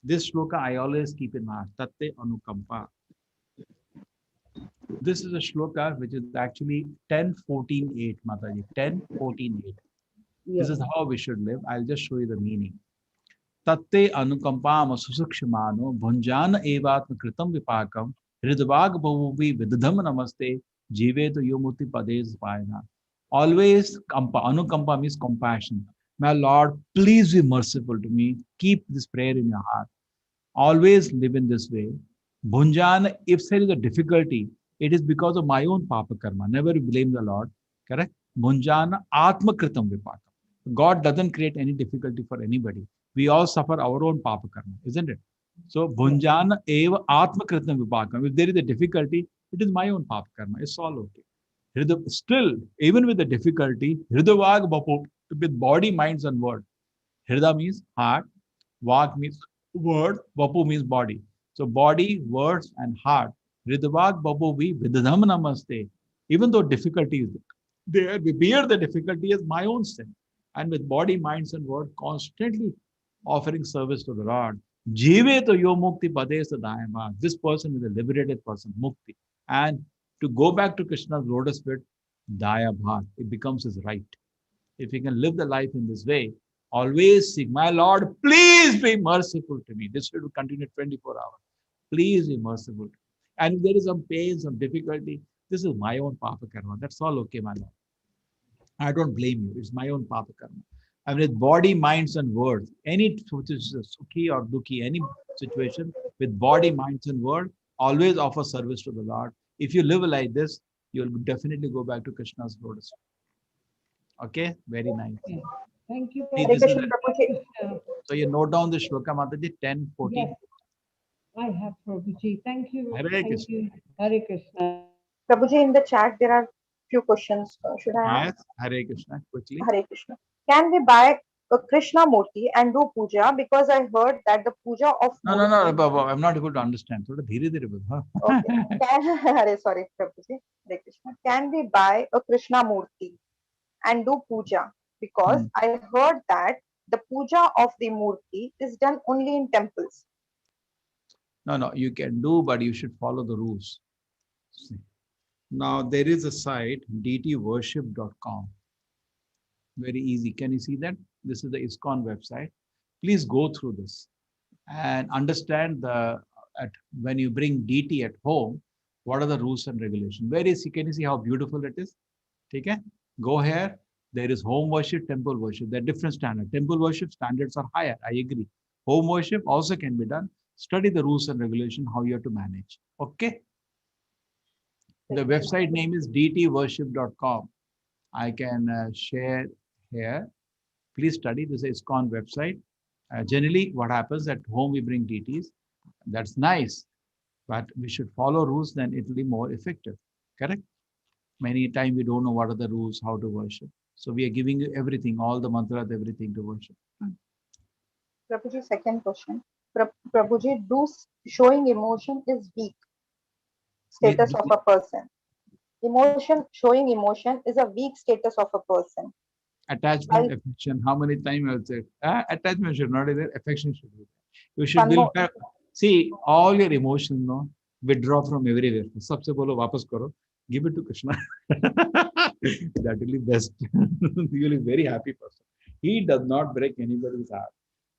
This shloka I always keep in my heart. Tatte anukampa. This is a shloka which is actually 10:14:8, Mataji. 10:14:8. This is how we should live. I'll just show you the meaning. Tatte anukampam susukshmano bhunjana evatma kritam vipakam hridvag bhavuvi vidham namaste jivetu yomuti pades payana. Always anukampa means compassion. My Lord, please be merciful to me. Keep this prayer in your heart. Always live in this way. Bhunjana, if there is a difficulty, it is because of my own papa karma. Never blame the Lord. Correct? Bhunjana atma kritam vipakam. God doesn't create any difficulty for anybody. We all suffer our own papa karma, isn't it? So, bhunjana eva atma kritam vipakam. If there is a difficulty, it is my own papa karma. It's all okay. Still, even with the difficulty, hridavag bapu, with body, minds, and word. Hrida means heart, vag means word, vapu means body. So body, words, and heart. Hridavag bapu vi vidham namaste. Even though difficulty is there, we bear the difficulty as my own sin. And with body, minds, and word, constantly offering service to the Lord. Jive to yo mukti pade sadayama. This person is a liberated person, mukti. And to go back to Krishna's lotus feet, daya bhat, it becomes his right. If he can live the life in this way, always seek, my Lord, please be merciful to me. This should continue 24 hours. Please be merciful. And if there is some pain, some difficulty, this is my own papa karma. That's all okay, my Lord. I don't blame you. It's my own papa karma. I mean, with body, minds, and words, any sukhi or dukhi, any situation with body, minds, and word, always offer service to the Lord. If you live like this, you'll definitely go back to Krishna's lotus. Okay, very nice. Yeah. Thank you. See, Hare this is Krishna. so you note down the shloka, Mataji, 10, 14. Yes, I have, Prabhuji. Thank you. Hare Thank Krishna. you. Hare Krishna. Prabhuji, in the chat, there are few questions. Should I ask? Yes, Hare Krishna, quickly. Hare Krishna. Can we buy a Krishna Murti and do puja? Because I heard that the puja of No, Baba, I'm not able to understand. Thoda dhire dhire bol, huh? Okay. Sorry, Prabhuji. Hare Krishna. Can we buy a Krishna Murti and do puja? Because I heard that the puja of the Murti is done only in temples. No, you can do, but you should follow the rules. See. Now, there is a site, dtworship.com. Very easy. Can you see that? This is the ISKCON website. Please go through this and understand when you bring DT at home, what are the rules and regulations? Can you see how beautiful it is? Okay? Go here. There is home worship, temple worship. There are different standards. Temple worship standards are higher. I agree. Home worship also can be done. Study the rules and regulation, how you have to manage. Okay? The website name is dtworship.com. I can share here. Please study. This is ISKCON website. Generally, what happens at home, we bring DTs. That's nice. But we should follow rules, then it will be more effective. Correct? Many times we don't know what are the rules, how to worship. So we are giving you everything, all the mantras, everything to worship. Prabhuji, second question. Prabhuji, showing emotion is weak status of a person. Showing emotion is a weak status of a person. Attachment, affection. How many times I will say? Attachment should not be there. Affection should be there. You should build. See, all your emotions, no, withdraw from everywhere. Sabse bolo, wapas karo. Give it to Krishna. That will be best. You will be very happy person. He does not break anybody's heart.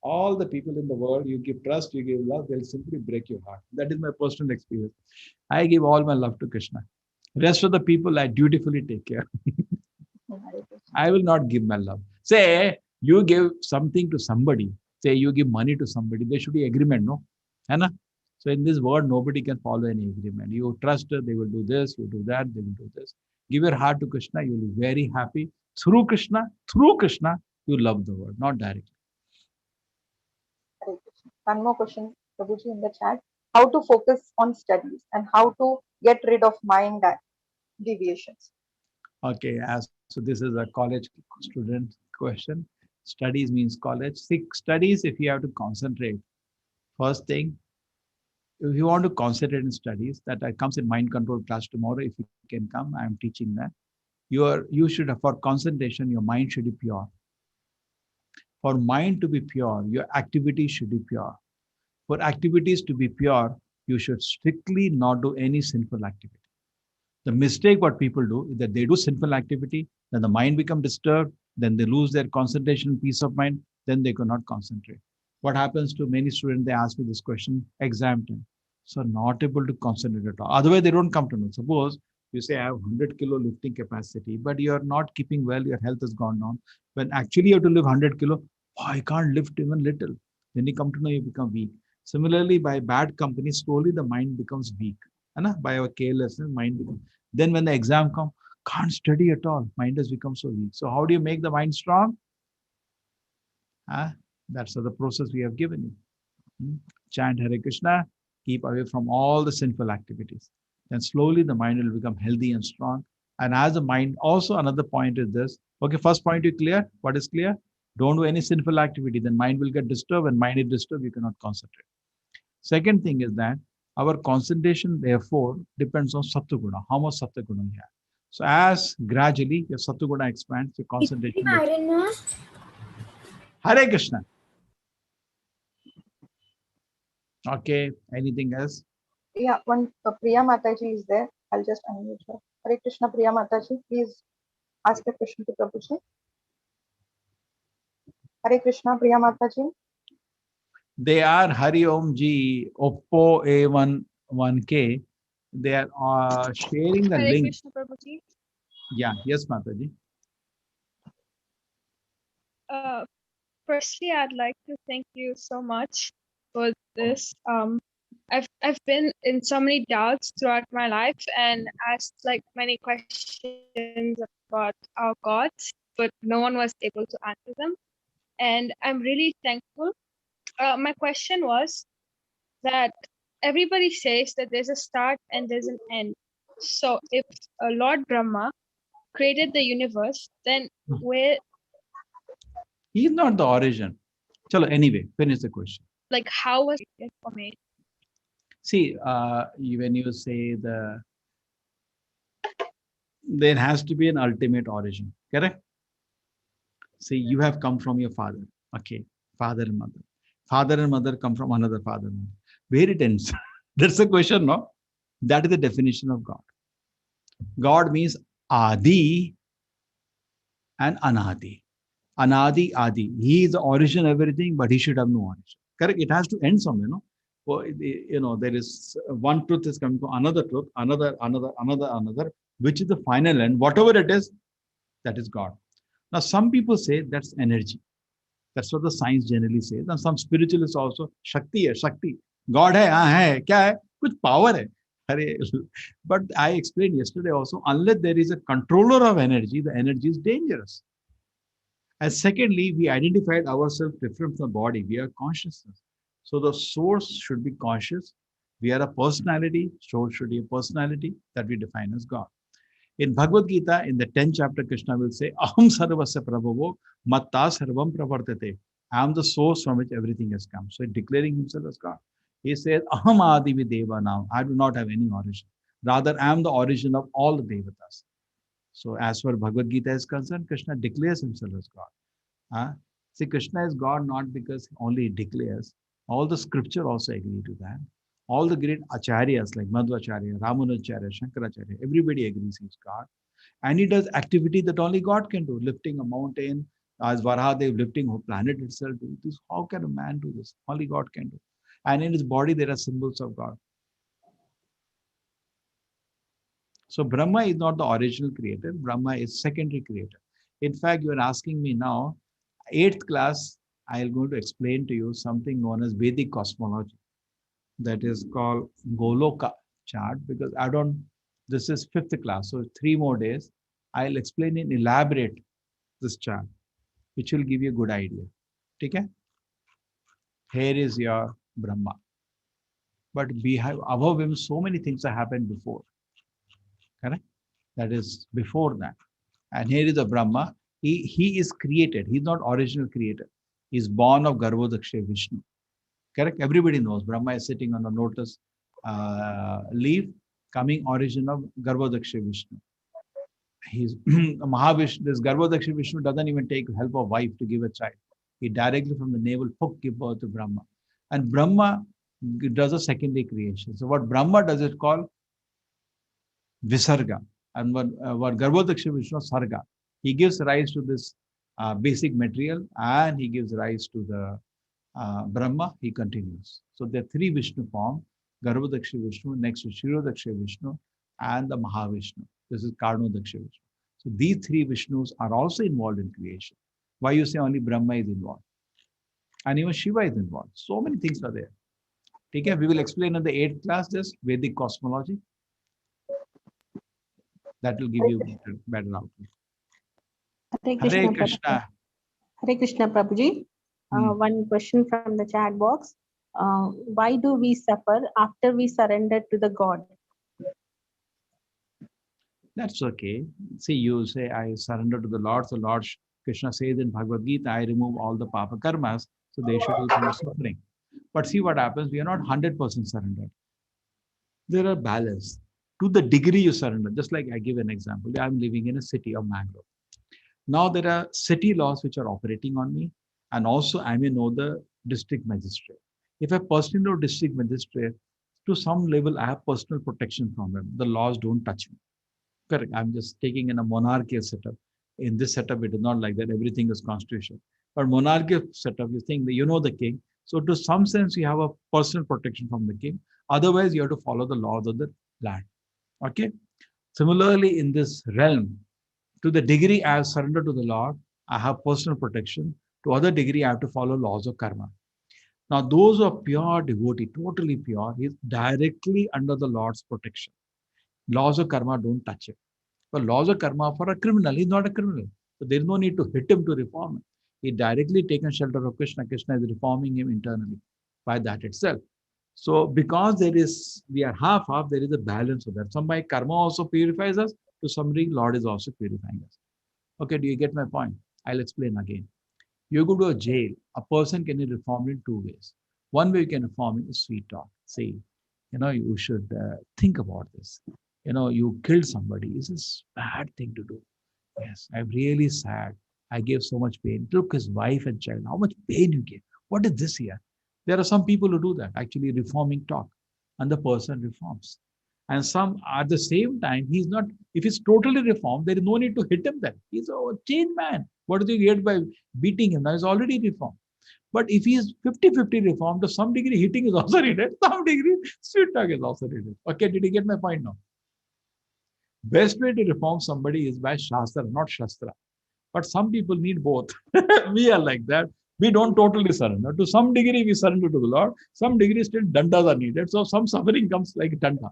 All the people in the world, you give trust, you give love, they'll simply break your heart. That is my personal experience. I give all my love to Krishna. Rest of the people, I dutifully take care. I will not give my love. Say, you give something to somebody. Say, you give money to somebody. There should be agreement, no? Anna? So in this world, nobody can follow any agreement. You trust her, they will do this, you do that, they will do this. Give your heart to Krishna, you will be very happy. Through Krishna, you love the world, not directly. One more question, Prabhuji, in the chat. How to focus on studies and how to get rid of mind deviations? Okay, so this is a college student question. Studies means college. Studies, if you have to concentrate, first thing, if you want to concentrate in studies, that comes in mind control class tomorrow. If you can come, I am teaching that. You should, for concentration, your mind should be pure. For mind to be pure, your activities should be pure. For activities to be pure, you should strictly not do any sinful activity. The mistake what people do is that they do sinful activity, then the mind becomes disturbed, then they lose their concentration, peace of mind, then they cannot concentrate. What happens to many students, they ask me this question, exam time. So not able to concentrate at all. Otherwise, they don't come to know. Suppose you say, I have 100 kilo lifting capacity, but you are not keeping well, your health has gone down. When actually you have to lift 100 kilo, I can't lift even little. Then you come to know you become weak. Similarly, by bad company, slowly the mind becomes weak. By our carelessness, mind becomes. Then when the exam comes, can't study at all. Mind has become so weak. So how do you make the mind strong? That's the process we have given you. Chant Hare Krishna, keep away from all the sinful activities. Then slowly the mind will become healthy and strong. And as the mind, also another point is this. Okay, first point you clear. What is clear? Don't do any sinful activity. Then mind will get disturbed. When mind is disturbed, you cannot concentrate. Second thing is that our concentration, therefore, depends on Sattva-guna, how much Sattva-guna you have. So as gradually your Sattva-guna expands, your concentration expands. Hare Krishna. Okay, anything else? Yeah, one Priya Mataji is there. I'll just unmute her. Hare Krishna, Priya Mataji. Please ask the question to Prabhuji. Hare Krishna, Priya Mataji. They are Hari Om Ji, Oppo A11K. They are sharing the Hare link. Krishna Prabhuji. Yeah, yes, Mataji. Firstly, I'd like to thank you so much for this. I've been in so many doubts throughout my life and asked like many questions about our gods, but no one was able to answer them. And I'm really thankful. My question was that everybody says that there's a start and there's an end. So if Lord Brahma created the universe, then where, He is not the origin. Chalo, anyway, finish the question. like, how was it made? See, when you say there has to be an ultimate origin, correct? See, you have come from your father. Okay, father and mother. Father and mother come from another father and mother. Where it ends? That's the question, no? That is the definition of God. God means Adi and Anadi. Anadi, Adi. He is the origin of everything, but he should have no origin. Correct? It has to end somewhere, no? Well, there is one truth is coming to another truth, another, which is the final end. Whatever it is, that is God. Now, some people say that's energy. That's what the science generally says. And some spiritualists also, Shakti hai, Shakti. God hai, kya hai? Kuch power hai. But I explained yesterday also, unless there is a controller of energy, the energy is dangerous. And secondly, we identified ourselves different from the body. We are consciousness. So the source should be conscious. We are a personality. Source should be a personality that we define as God. In Bhagavad Gita, in the 10th chapter, Krishna will say, Aham sarvasya prabhavo matta sarvam pravartate. I am the source from which everything has come. So declaring himself as God. He says, Aham adi videva now. I do not have any origin. Rather, I am the origin of all the devatas. So as far Bhagavad Gita is concerned, Krishna declares himself as God. See, Krishna is God not because only he declares. All the scripture also agree to that. All the great acharyas like Madhvacharya, Ramanujacharya, Shankaracharya, everybody agrees he's God. And he does activity that only God can do, lifting a mountain, as Varahadev lifting a planet itself. How can a man do this? Only God can do. And in his body, there are symbols of God. So Brahma is not the original creator. Brahma is secondary creator. In fact, you are asking me now, 8th class, I am going to explain to you something known as Vedic cosmology. That is called Goloka chart, because this is 5th class, so 3 more days. I'll explain and elaborate this chart, which will give you a good idea. Okay? Here is your Brahma. But above him, so many things have happened before. Correct? That is before that. And here is the Brahma. He is created. He's not original creator. He's born of Garbhodaksha Vishnu. Correct? Everybody knows Brahma is sitting on a lotus leaf, coming origin of Garbhodaksha Vishnu. He's Mahavishnu. This Garbhodaksha Vishnu doesn't even take help of wife to give a child. He directly from the navel hook give birth to Brahma. And Brahma does a secondary creation. So what Brahma does is called Visarga. And what Garbhodaksha Vishnu Sarga. He gives rise to this basic material and he gives rise to the Brahma, he continues. So there are 3 Vishnu forms, Garbhodaksha Vishnu, next to Kshirodaksha Vishnu, and the Mahavishnu. This is Karnodaksha Vishnu. So these 3 Vishnus are also involved in creation. Why you say only Brahma is involved? And even Shiva is involved. So many things are there. Okay, we will explain in the 8th class this Vedic cosmology. That will give you better outlook. Hare Krishna. Hare Krishna, Prabhuji. One question from the chat box. Why do we suffer after we surrender to the God? That's okay. See, you say, I surrender to the Lord. So Lord Krishna says in Bhagavad Gita, I remove all the papa karmas, so they should also be suffering. But see what happens, we are not 100% surrendered. There are balance. To the degree you surrender, just like I give an example. I'm living in a city of Mangalore. Now there are city laws which are operating on me, and also I may know the district magistrate. If a person in a district magistrate, to some level, I have personal protection from him. The laws don't touch me. Correct. I'm just taking in a monarchical setup. In this setup, it is not like that. Everything is constitutional. But monarchical setup, you think that you know the king. So to some sense, you have a personal protection from the king. Otherwise, you have to follow the laws of the land. Okay. Similarly, in this realm, to the degree I have surrendered to the Lord, I have personal protection. To other degree, I have to follow laws of karma. Now, those who are pure devotee, totally pure, is directly under the Lord's protection. Laws of karma don't touch it. But laws of karma for a criminal, he's not a criminal. So there is no need to hit him to reform him. He directly taken shelter of Krishna. Krishna is reforming him internally by that itself. So because we are half, there is a balance of that. Some by karma also purifies us. To some degree, Lord is also purifying us. Okay, do you get my point? I'll explain again. You go to a jail, a person can be reformed in two ways. One way you can reform is sweet talk. Say, you should think about this. You killed somebody. This is a bad thing to do. Yes, I'm really sad. I gave so much pain. Look, his wife and child, how much pain you gave. What is this here? There are some people who do that, actually reforming talk, and the person reforms. And some at the same time, he's not, if he's totally reformed, there is no need to hit him then. He's a changed man. What do you get by beating him? Now he's already reformed. But if he is 50-50 reformed, to some degree, hitting is also needed. Some degree, sweet talk is also needed. Okay, did you get my point now? Best way to reform somebody is by Shastra, not Shastra. But some people need both. We are like that. We don't totally surrender. To some degree, we surrender to the Lord. Some degree, still dandas are needed. So some suffering comes like danda.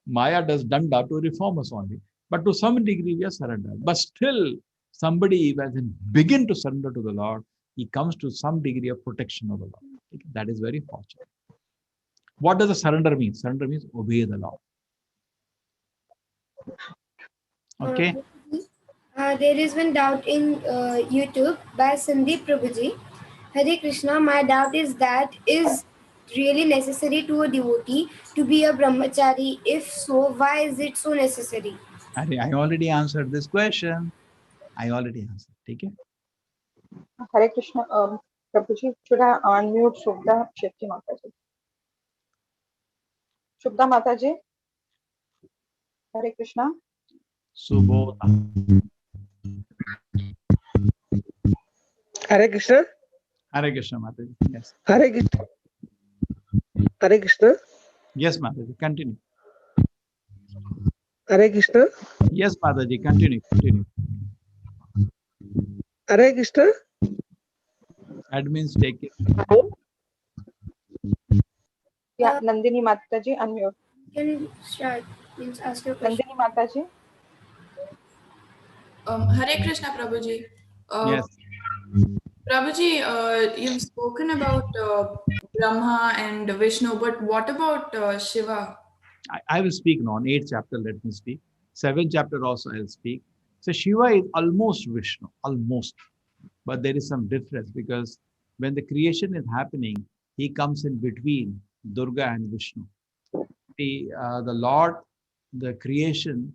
Maya does danda to reform us only. But to some degree, we are surrendered. But still, somebody, when they begin to surrender to the Lord, he comes to some degree of protection of the Lord. That is very fortunate. What does a surrender mean? Surrender means obey the law. Okay. There is one doubt in YouTube by Sandeep Prabhuji. Hare Krishna, my doubt is that is really necessary to a devotee to be a brahmachari? If so, why is it so necessary? I already answered this question. I already answered. Take it. Hare Krishna, Prabhuji, should I unmute Shubda Shetty Mataji? Shubda Mataji? Hare Krishna. Subodha. Hare Krishna. Hare Krishna, Mataji. Yes. Hare Krishna. Hare Krishna. Yes, Mataji. Continue. Hare Krishna. Yes, Mataji. Continue. Continue. Hare Krishna. Admins take it. Yeah, Nandini Mataji, unmute. Can you start? Please ask your question. Nandini Mataji. Hare Krishna, Prabhuji. Yes. Prabhuji, you've spoken about Brahma and Vishnu, but what about Shiva? I will speak now on 8th chapter, let me speak. 7th chapter also I'll speak. So Shiva is almost Vishnu, almost. But there is some difference because when the creation is happening, he comes in between Durga and Vishnu. The Lord, the creation,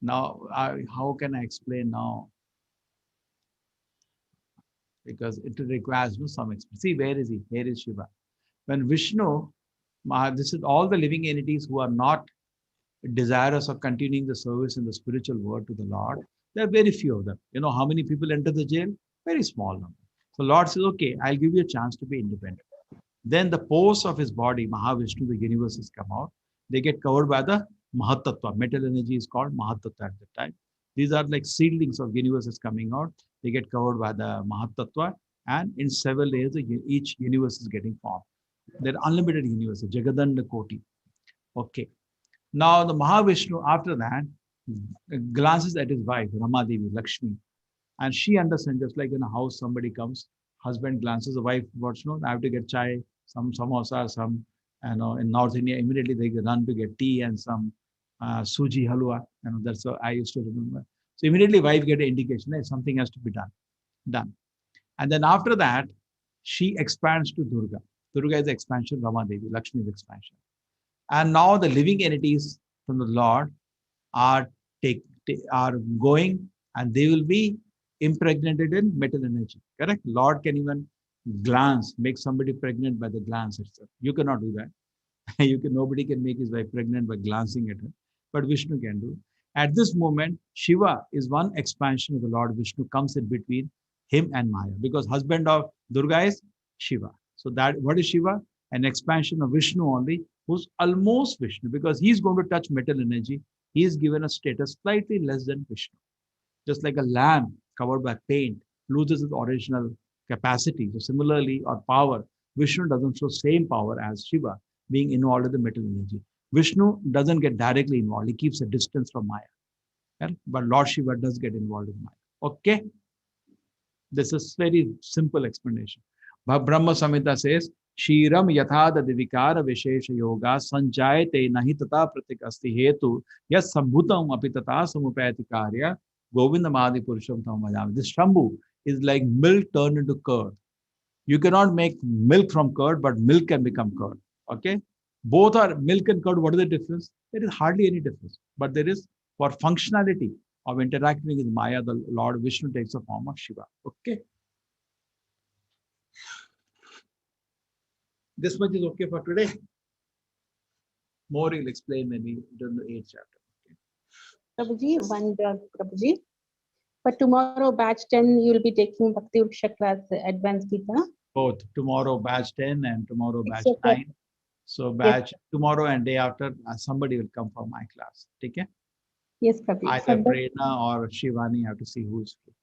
now, how can I explain now? Because it requires some explanation. See, where is he? Here is Shiva. When Vishnu, this is all the living entities who are not desirous of continuing the service in the spiritual world to the Lord. There are very few of them. You know how many people enter the jail? Very small number. So Lord says, okay, I'll give you a chance to be independent. Then the pores of his body, Mahavishnu, the universes come out. They get covered by the Mahatattva. Metal energy is called Mahatattva at the time. These are like seedlings of universes coming out. They get covered by the Mahatattva, and in several layers, each universe is getting formed. There are unlimited universes, Jagadanda Koti. Okay. Now the Mahavishnu, after that, glances at his wife, Ramadevi, Lakshmi, and she understands, just like in a house, somebody comes, husband glances, the wife wants, I have to get chai, some samosa, some, in North India, immediately they run to get tea and some suji halwa. That's what I used to remember. So immediately wife get an indication that something has to be done. And then after that, she expands to Durga. Durga is the expansion, Ramadevi, Lakshmi is expansion. And now the living entities from the Lord are going, and they will be impregnated in metal energy. Correct? Lord can even glance, make somebody pregnant by the glance itself. You cannot do that. Nobody can make his wife pregnant by glancing at her, but Vishnu can do. At this moment, Shiva is one expansion of the Lord Vishnu, comes in between him and Maya, because husband of Durga is Shiva. So that, what is Shiva? An expansion of Vishnu only, who's almost Vishnu, because he's going to touch metal energy. He is given a status slightly less than Vishnu. Just like a lamp covered by paint loses its original capacity. So similarly, or power, Vishnu doesn't show same power as Shiva, being involved in the metal energy. Vishnu doesn't get directly involved. He keeps a distance from Maya. Right? But Lord Shiva does get involved in Maya. Okay? This is very simple explanation. But Brahma Samhita says, Shiram yathada divikara vishesha yoga sanjayate nahi tata pratikasti hetu yas sambhutam apitata samupayati karya govindamadi purusham tam vajami. This Shambhu is like milk turned into curd. You cannot make milk from curd, but milk can become curd. Okay? Both are milk and curd. What is the difference? There is hardly any difference. But there is, for functionality of interacting with Maya, the Lord Vishnu takes the form of Shiva. Okay? This much is okay for today. More he'll explain when we do the 8th chapter. Prabhuji, one word, Prabhuji. For tomorrow, batch 10, you will be taking Bhakti Vriksha class, Advanced Gita. Both tomorrow batch 10 and tomorrow batch Yes, 9. So batch tomorrow and day after, somebody will come for my class. Okay? Yes, Prabhuji. Either Prerna or Shivani, have to see who is free.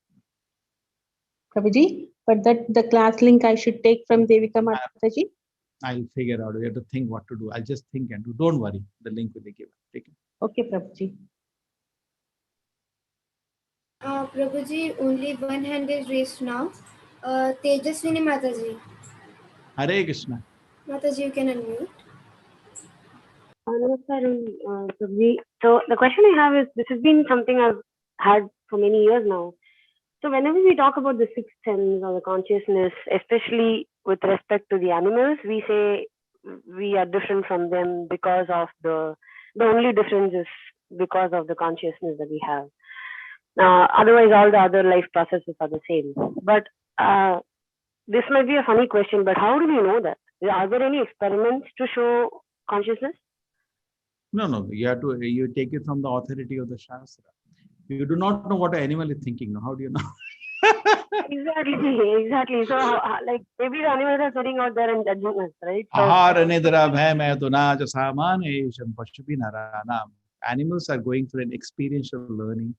Prabhuji, but that the class link I should take from Devika Mataji? I'll figure out. We have to think what to do. I'll just think and do. Don't worry. The link will be given. Take it. Okay, Prabhuji. Prabhuji, only one hand is raised now. Tejaswini Mataji. Hare Krishna. Mataji, you can unmute. Namaskaram, Prabhuji. So the question I have is, this has been something I've had for many years now. So whenever we talk about the sixth sense or the consciousness, especially with respect to the animals, we say we are different from them because of the only difference is because of the consciousness that we have. Otherwise, all the other life processes are the same. But this might be a funny question, but how do we know that? Are there any experiments to show consciousness? No. You take it from the authority of the Shastra. You do not know what an animal is thinking. How do you know? Exactly. So, like, maybe the animals are sitting out there and judging us, right? Animals are going through an experiential learning.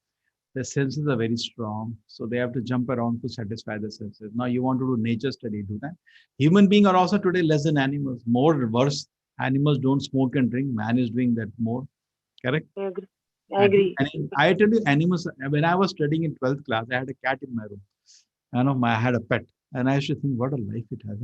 Their senses are very strong, so they have to jump around to satisfy the senses. Now, you want to do nature study, do that. Human beings are also today less than animals, more worse. Animals don't smoke and drink. Man is doing that more. Correct? I agree. I tell you, animals, when I was studying in 12th class, I had a cat in my room. I had a pet. And I used to think, what a life it has.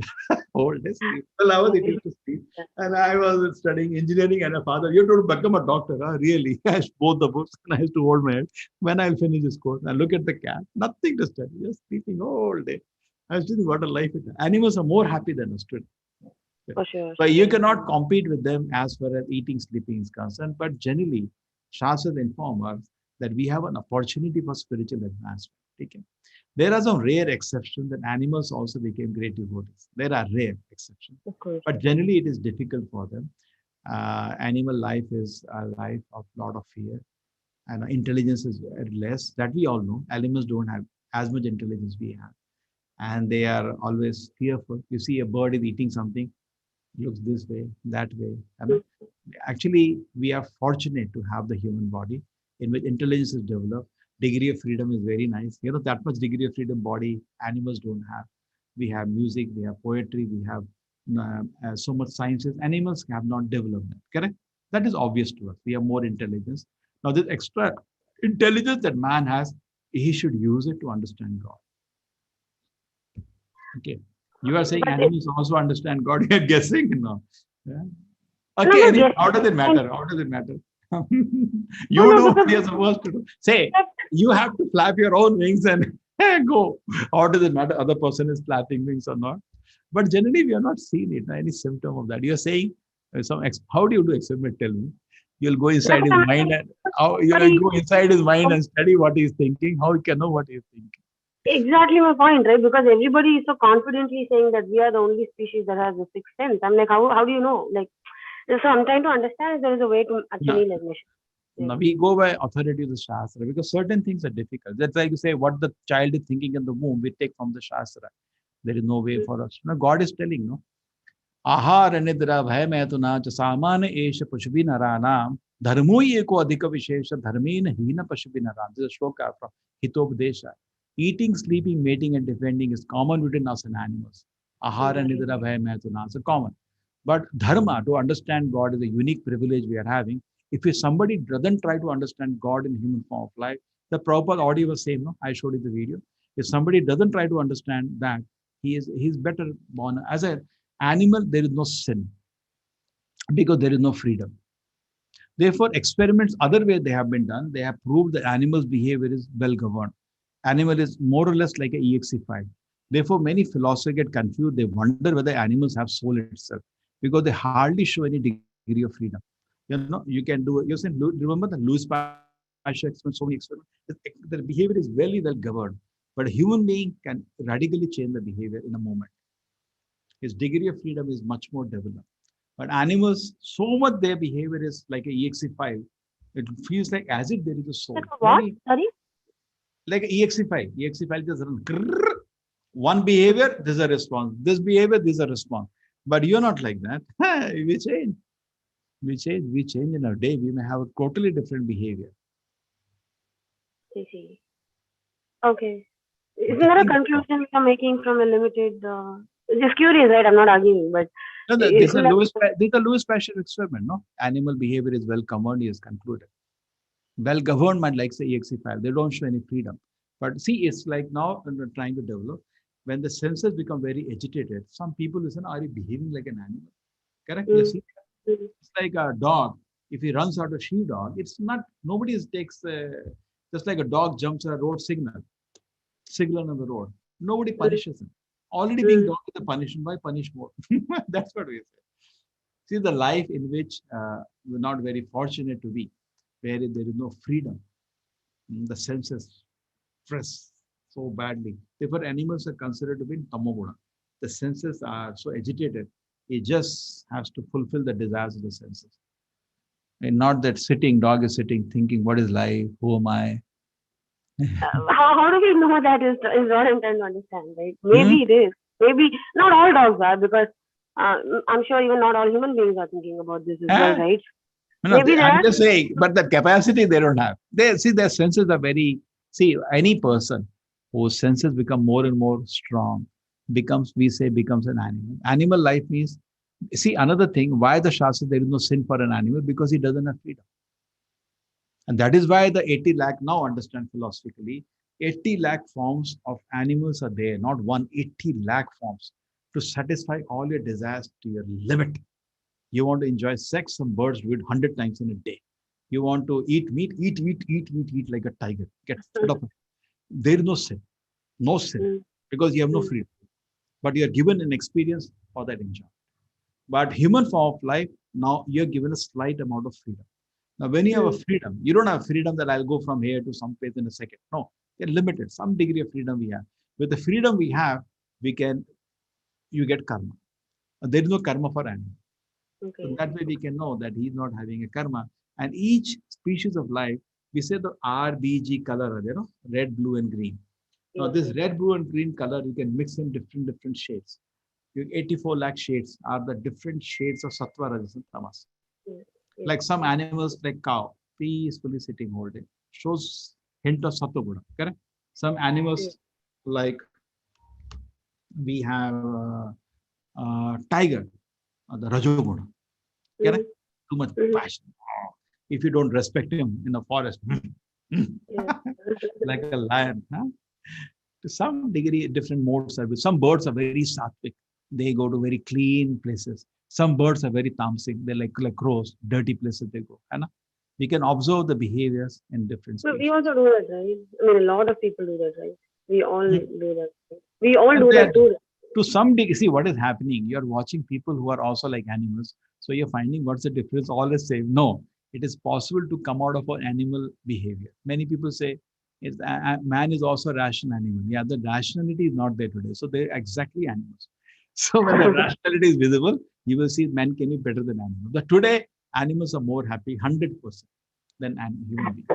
Old days. 12 hours it used to sleep. And I was studying engineering and a father, you have to become a doctor. Huh? Really? I used both the books and I used to hold my head. When I'll finish this course, I look at the cat, nothing to study, just sleeping all day. I used to think, what a life it has. Animals are more happy than us today. For sure. But you cannot compete with them as far as eating, sleeping is concerned. But generally, Shastras inform us that we have an opportunity for spiritual advancement. Okay? There are some rare exceptions that animals also became great devotees. There are rare exceptions. Of course. But generally, it is difficult for them. Animal life is a life of a lot of fear. And intelligence is less. That we all know. Animals don't have as much intelligence we have. And they are always fearful. You see a bird is eating something, looks this way, that way. Actually, we are fortunate to have the human body in which intelligence is developed. Degree of freedom is very nice. That much degree of freedom body animals don't have. We have music, we have poetry, we have so much sciences. Animals have not developed that. Correct? That is obvious to us. We have more intelligence. Now, this extra intelligence that man has, he should use it to understand God. Okay. You are saying animals also understand God. You are guessing now. Yeah. Okay. How does it matter? How does it matter? You do what you're supposed to do. Say, you have to flap your own wings and go. How does it matter? Other person is flapping wings or not? But generally, we are not seeing it. Any symptom of that. You're saying, how do you do experiment? Tell me. You'll go inside his mind and you'll go inside his mind and study what he's thinking. How you can know what he's thinking? exactly my point, right? Because everybody is so confidently saying that we are the only species that has the sixth sense. I'm like, how do you know? Like, so I'm trying to understand if there is a way to No, actually like measure. no, we go by authority of the Shastra because certain things are difficult. That's like you say, what the child is thinking in the womb, we take from the Shastra. There is no way for us. No, God is telling, no. आहार निद्रा भय मैथुना च सामान्य एष पशुभि नराणाम धर्मो एको अधिक विशेष धर्मेन हीन पशुभि नराम. This is a shloka from Hitopdesha. Eating, sleeping, mating, and defending is common between us and animals. Ahara nidra bhaya maithuna is common. But dharma, to understand God, is a unique privilege we are having. If somebody doesn't try to understand God in human form of life, the Prabhupada audio was same, no? I showed you the video. If somebody doesn't try to understand that, he's better born as an animal. There is no sin because there is no freedom. Therefore, experiments other way they have been done. They have proved that animals' behavior is well governed. Animal is more or less like an EXE file. Therefore, many philosophers get confused. They wonder whether animals have soul itself because they hardly show any degree of freedom. You know, you can do. You said remember the Louis Pasteur experiment, so many experiments. The behavior is very well governed, but a human being can radically change the behavior in a moment. His degree of freedom is much more developed. But animals, so much their behavior is like a EXE file. It feels like as if there is a soul. What? Sorry? Like an EXE file. EXE file just run. One behavior, this is a response. This behavior, this is a response. But you're not like that. We change. We change. We change in a day. We may have a totally different behavior. I see. Okay. Isn't there a conclusion you're making from a limited? Just curious, right? I'm not arguing, but No, this is a Louis Pasteur experiment. No, animal behavior is well governed. He has concluded. Well governed might like say EXE file. They don't show any freedom. But see, it's like now we're trying to develop. When the senses become very agitated, some people listen, are you behaving like an animal? Correct? You see, it's like a dog. If he runs out a sheepdog, it's not, nobody takes, just like a dog jumps a road signal on the road. Nobody punishes him. Already being done with the punishment, why punish more? That's what we say. See, the life in which we're not very fortunate to be, where there is no freedom, the senses stress so badly. Therefore, animals are considered to be in tamoguna. The senses are so agitated, it just has to fulfill the desires of the senses. And not that dog is sitting thinking, what is life? Who am I? how do we know that is what I'm trying to understand, right? Maybe it is. Maybe not all dogs are, because I'm sure even not all human beings are thinking about this as well, right? No, I'm just saying, but the capacity they don't have. They see their senses are very. See, any person whose senses become more and more strong becomes an animal. Animal life means. See, another thing, why the Shastra there is no sin for an animal, because he doesn't have freedom. And that is why the 80 lakh now understand philosophically, 80 lakh forms of animals are there, not 180 lakh forms to satisfy all your desires to your limit. You want to enjoy sex, some birds do it 100 times in a day. You want to eat meat, eat like a tiger. Get fed up. There is no sin, because you have no freedom. But you are given an experience for that enjoyment. But human form of life, now you're given a slight amount of freedom. Now, when you have a freedom, you don't have freedom that I'll go from here to some place in a second. No, you're limited. Some degree of freedom we have. With the freedom we have, you get karma. There is no karma for animal. So that way we can know that he's not having a karma. And each species of life, we say the RBG color, red, blue, and green. Now this red, blue, and green color, you can mix in different shades. 84 lakh shades are the different shades of sattva, rajas, and tamas. Like some animals, like cow, peacefully sitting whole day, shows hint of sattva guna. Correct? Some animals, like we have tiger, the rajoguna. Correct? Too much passion. If you don't respect him in the forest, like a lion. Huh? To some degree, different modes are. Some birds are very sattvic. They go to very clean places. Some birds are very tamasic. They're like crows, dirty places they go. We can observe the behaviors in different species. But we also do that, right? I mean, a lot of people do that, right? We all do that. Right? We all do that too. To some degree, see what is happening. You're watching people who are also like animals. So you're finding what's the difference. All the same. No, it is possible to come out of an animal behavior. Many people say, Man is also a rational animal. Yeah, the rationality is not there today. So they're exactly animals. So when the rationality is visible, you will see men can be better than animals. But today, animals are more happy 100% than human beings.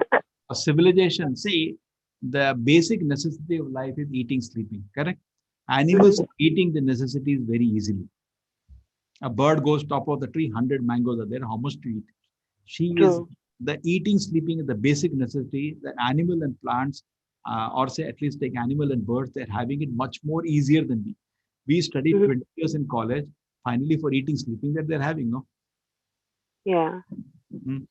A civilization, see, the basic necessity of life is eating, sleeping, correct? Animals are eating the necessities very easily. A bird goes top of the tree, 100 mangoes are there, how much to eat? She is True. the eating, sleeping is the basic necessity. The animal and plants, or say at least take animal and birds, they're having it much more easier than we. We studied 20 years in college, finally for eating, sleeping that they're having, no? Yeah.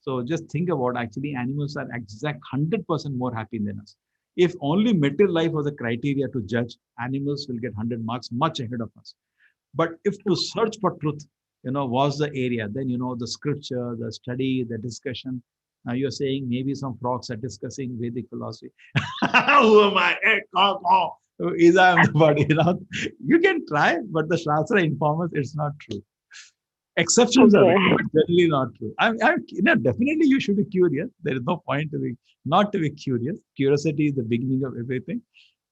So just think about actually animals are exact 100% more happy than us. If only material life was a criteria to judge, animals will get 100 marks much ahead of us. But if to search for truth, was the area, then the scripture, the study, the discussion. Now you're saying maybe some frogs are discussing Vedic philosophy. Who am I? Is I am the body? You can try, but the Shastra informs us it's not true. Exceptions are Okay. there, but generally not true. Definitely you should be curious. There is no point to be not to be curious. Curiosity is the beginning of everything.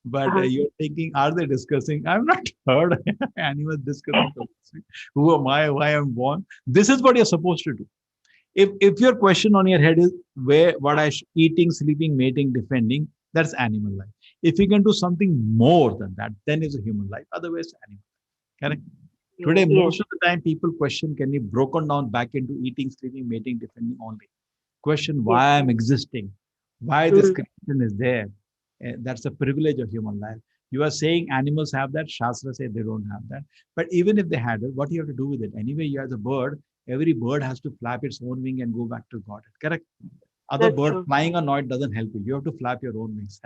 But you're thinking, are they discussing? I've not heard animals discussing philosophy. Who am I? Why I'm born? This is what you're supposed to do. If your question on your head is what eating, sleeping, mating, defending, that's animal life. If you can do something more than that, then it's a human life. Otherwise, animal life. Correct? Today, most of the time, people question can be broken down back into eating, sleeping, mating, defending only. Question why I'm existing, why this creation is there. That's a privilege of human life. You are saying animals have that. Shastra say they don't have that. But even if they had it, what do you have to do with it? Anyway, you as a bird, every bird has to flap its own wing and go back to God. Correct? Other bird flying or not doesn't help you. You have to flap your own wings.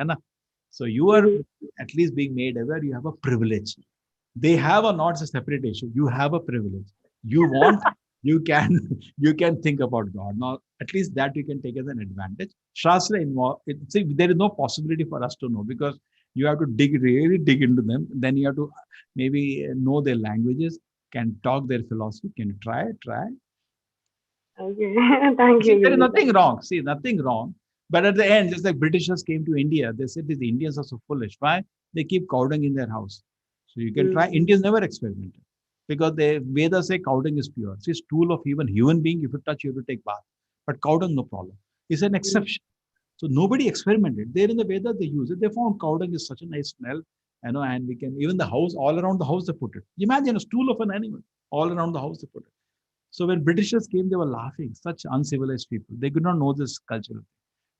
So you are at least being made aware you have a privilege. They have or not is a separate issue. You have a privilege. You want, you can, you can think about God. Now, at least that you can take as an advantage. Shastra involved. See, there is no possibility for us to know because you have to really dig into them. Then you have to maybe know their languages, can talk their philosophy, can try. Okay. Thank See, you. there is Yogita. nothing wrong. See, nothing wrong. But at the end, just like Britishers came to India, they said the Indians are so foolish. Why? They keep cow dung in their house. So you can try. Indians never experimented because the Vedas say cow dung is pure. See, stool of even human being, if you touch, you have to take bath. But cow dung, no problem. It's an exception. So nobody experimented. There in the Vedas, they use it. They found cow dung is such a nice smell, and we can, even the house, all around the house, they put it. Imagine a stool of an animal. All around the house, they put it. So when Britishers came, they were laughing. Such uncivilized people. They could not know this culture.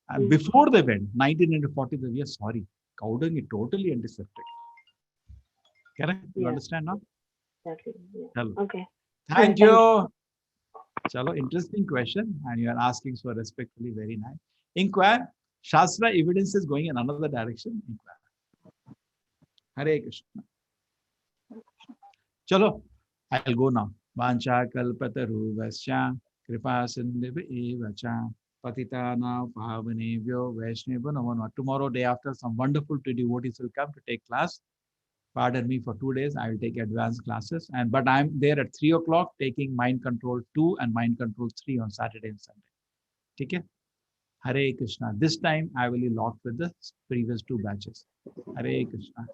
And before they went, 1940, they were sorry. Cow dung is totally antiseptic. Correct? You understand now? Exactly. Yeah. Hello. Okay. Thank you. Chalo, interesting question. And you are asking so respectfully. Very nice. Inquire. Shastra evidence is going in another direction. Inquire. Hare Krishna. Chalo, I'll go now. Vancha kalpataruvasya kripa sindhiva evacha patitana pavanebhyo vaishnava namo. Tomorrow, day after, some wonderful two devotees will come to take class. Pardon me for 2 days. I will take advanced classes. But I'm there at 3 o'clock taking Mind Control 2 and Mind Control 3 on Saturday and Sunday. Okay? Hare Krishna. This time I will be locked with the previous 2 batches. Hare Krishna.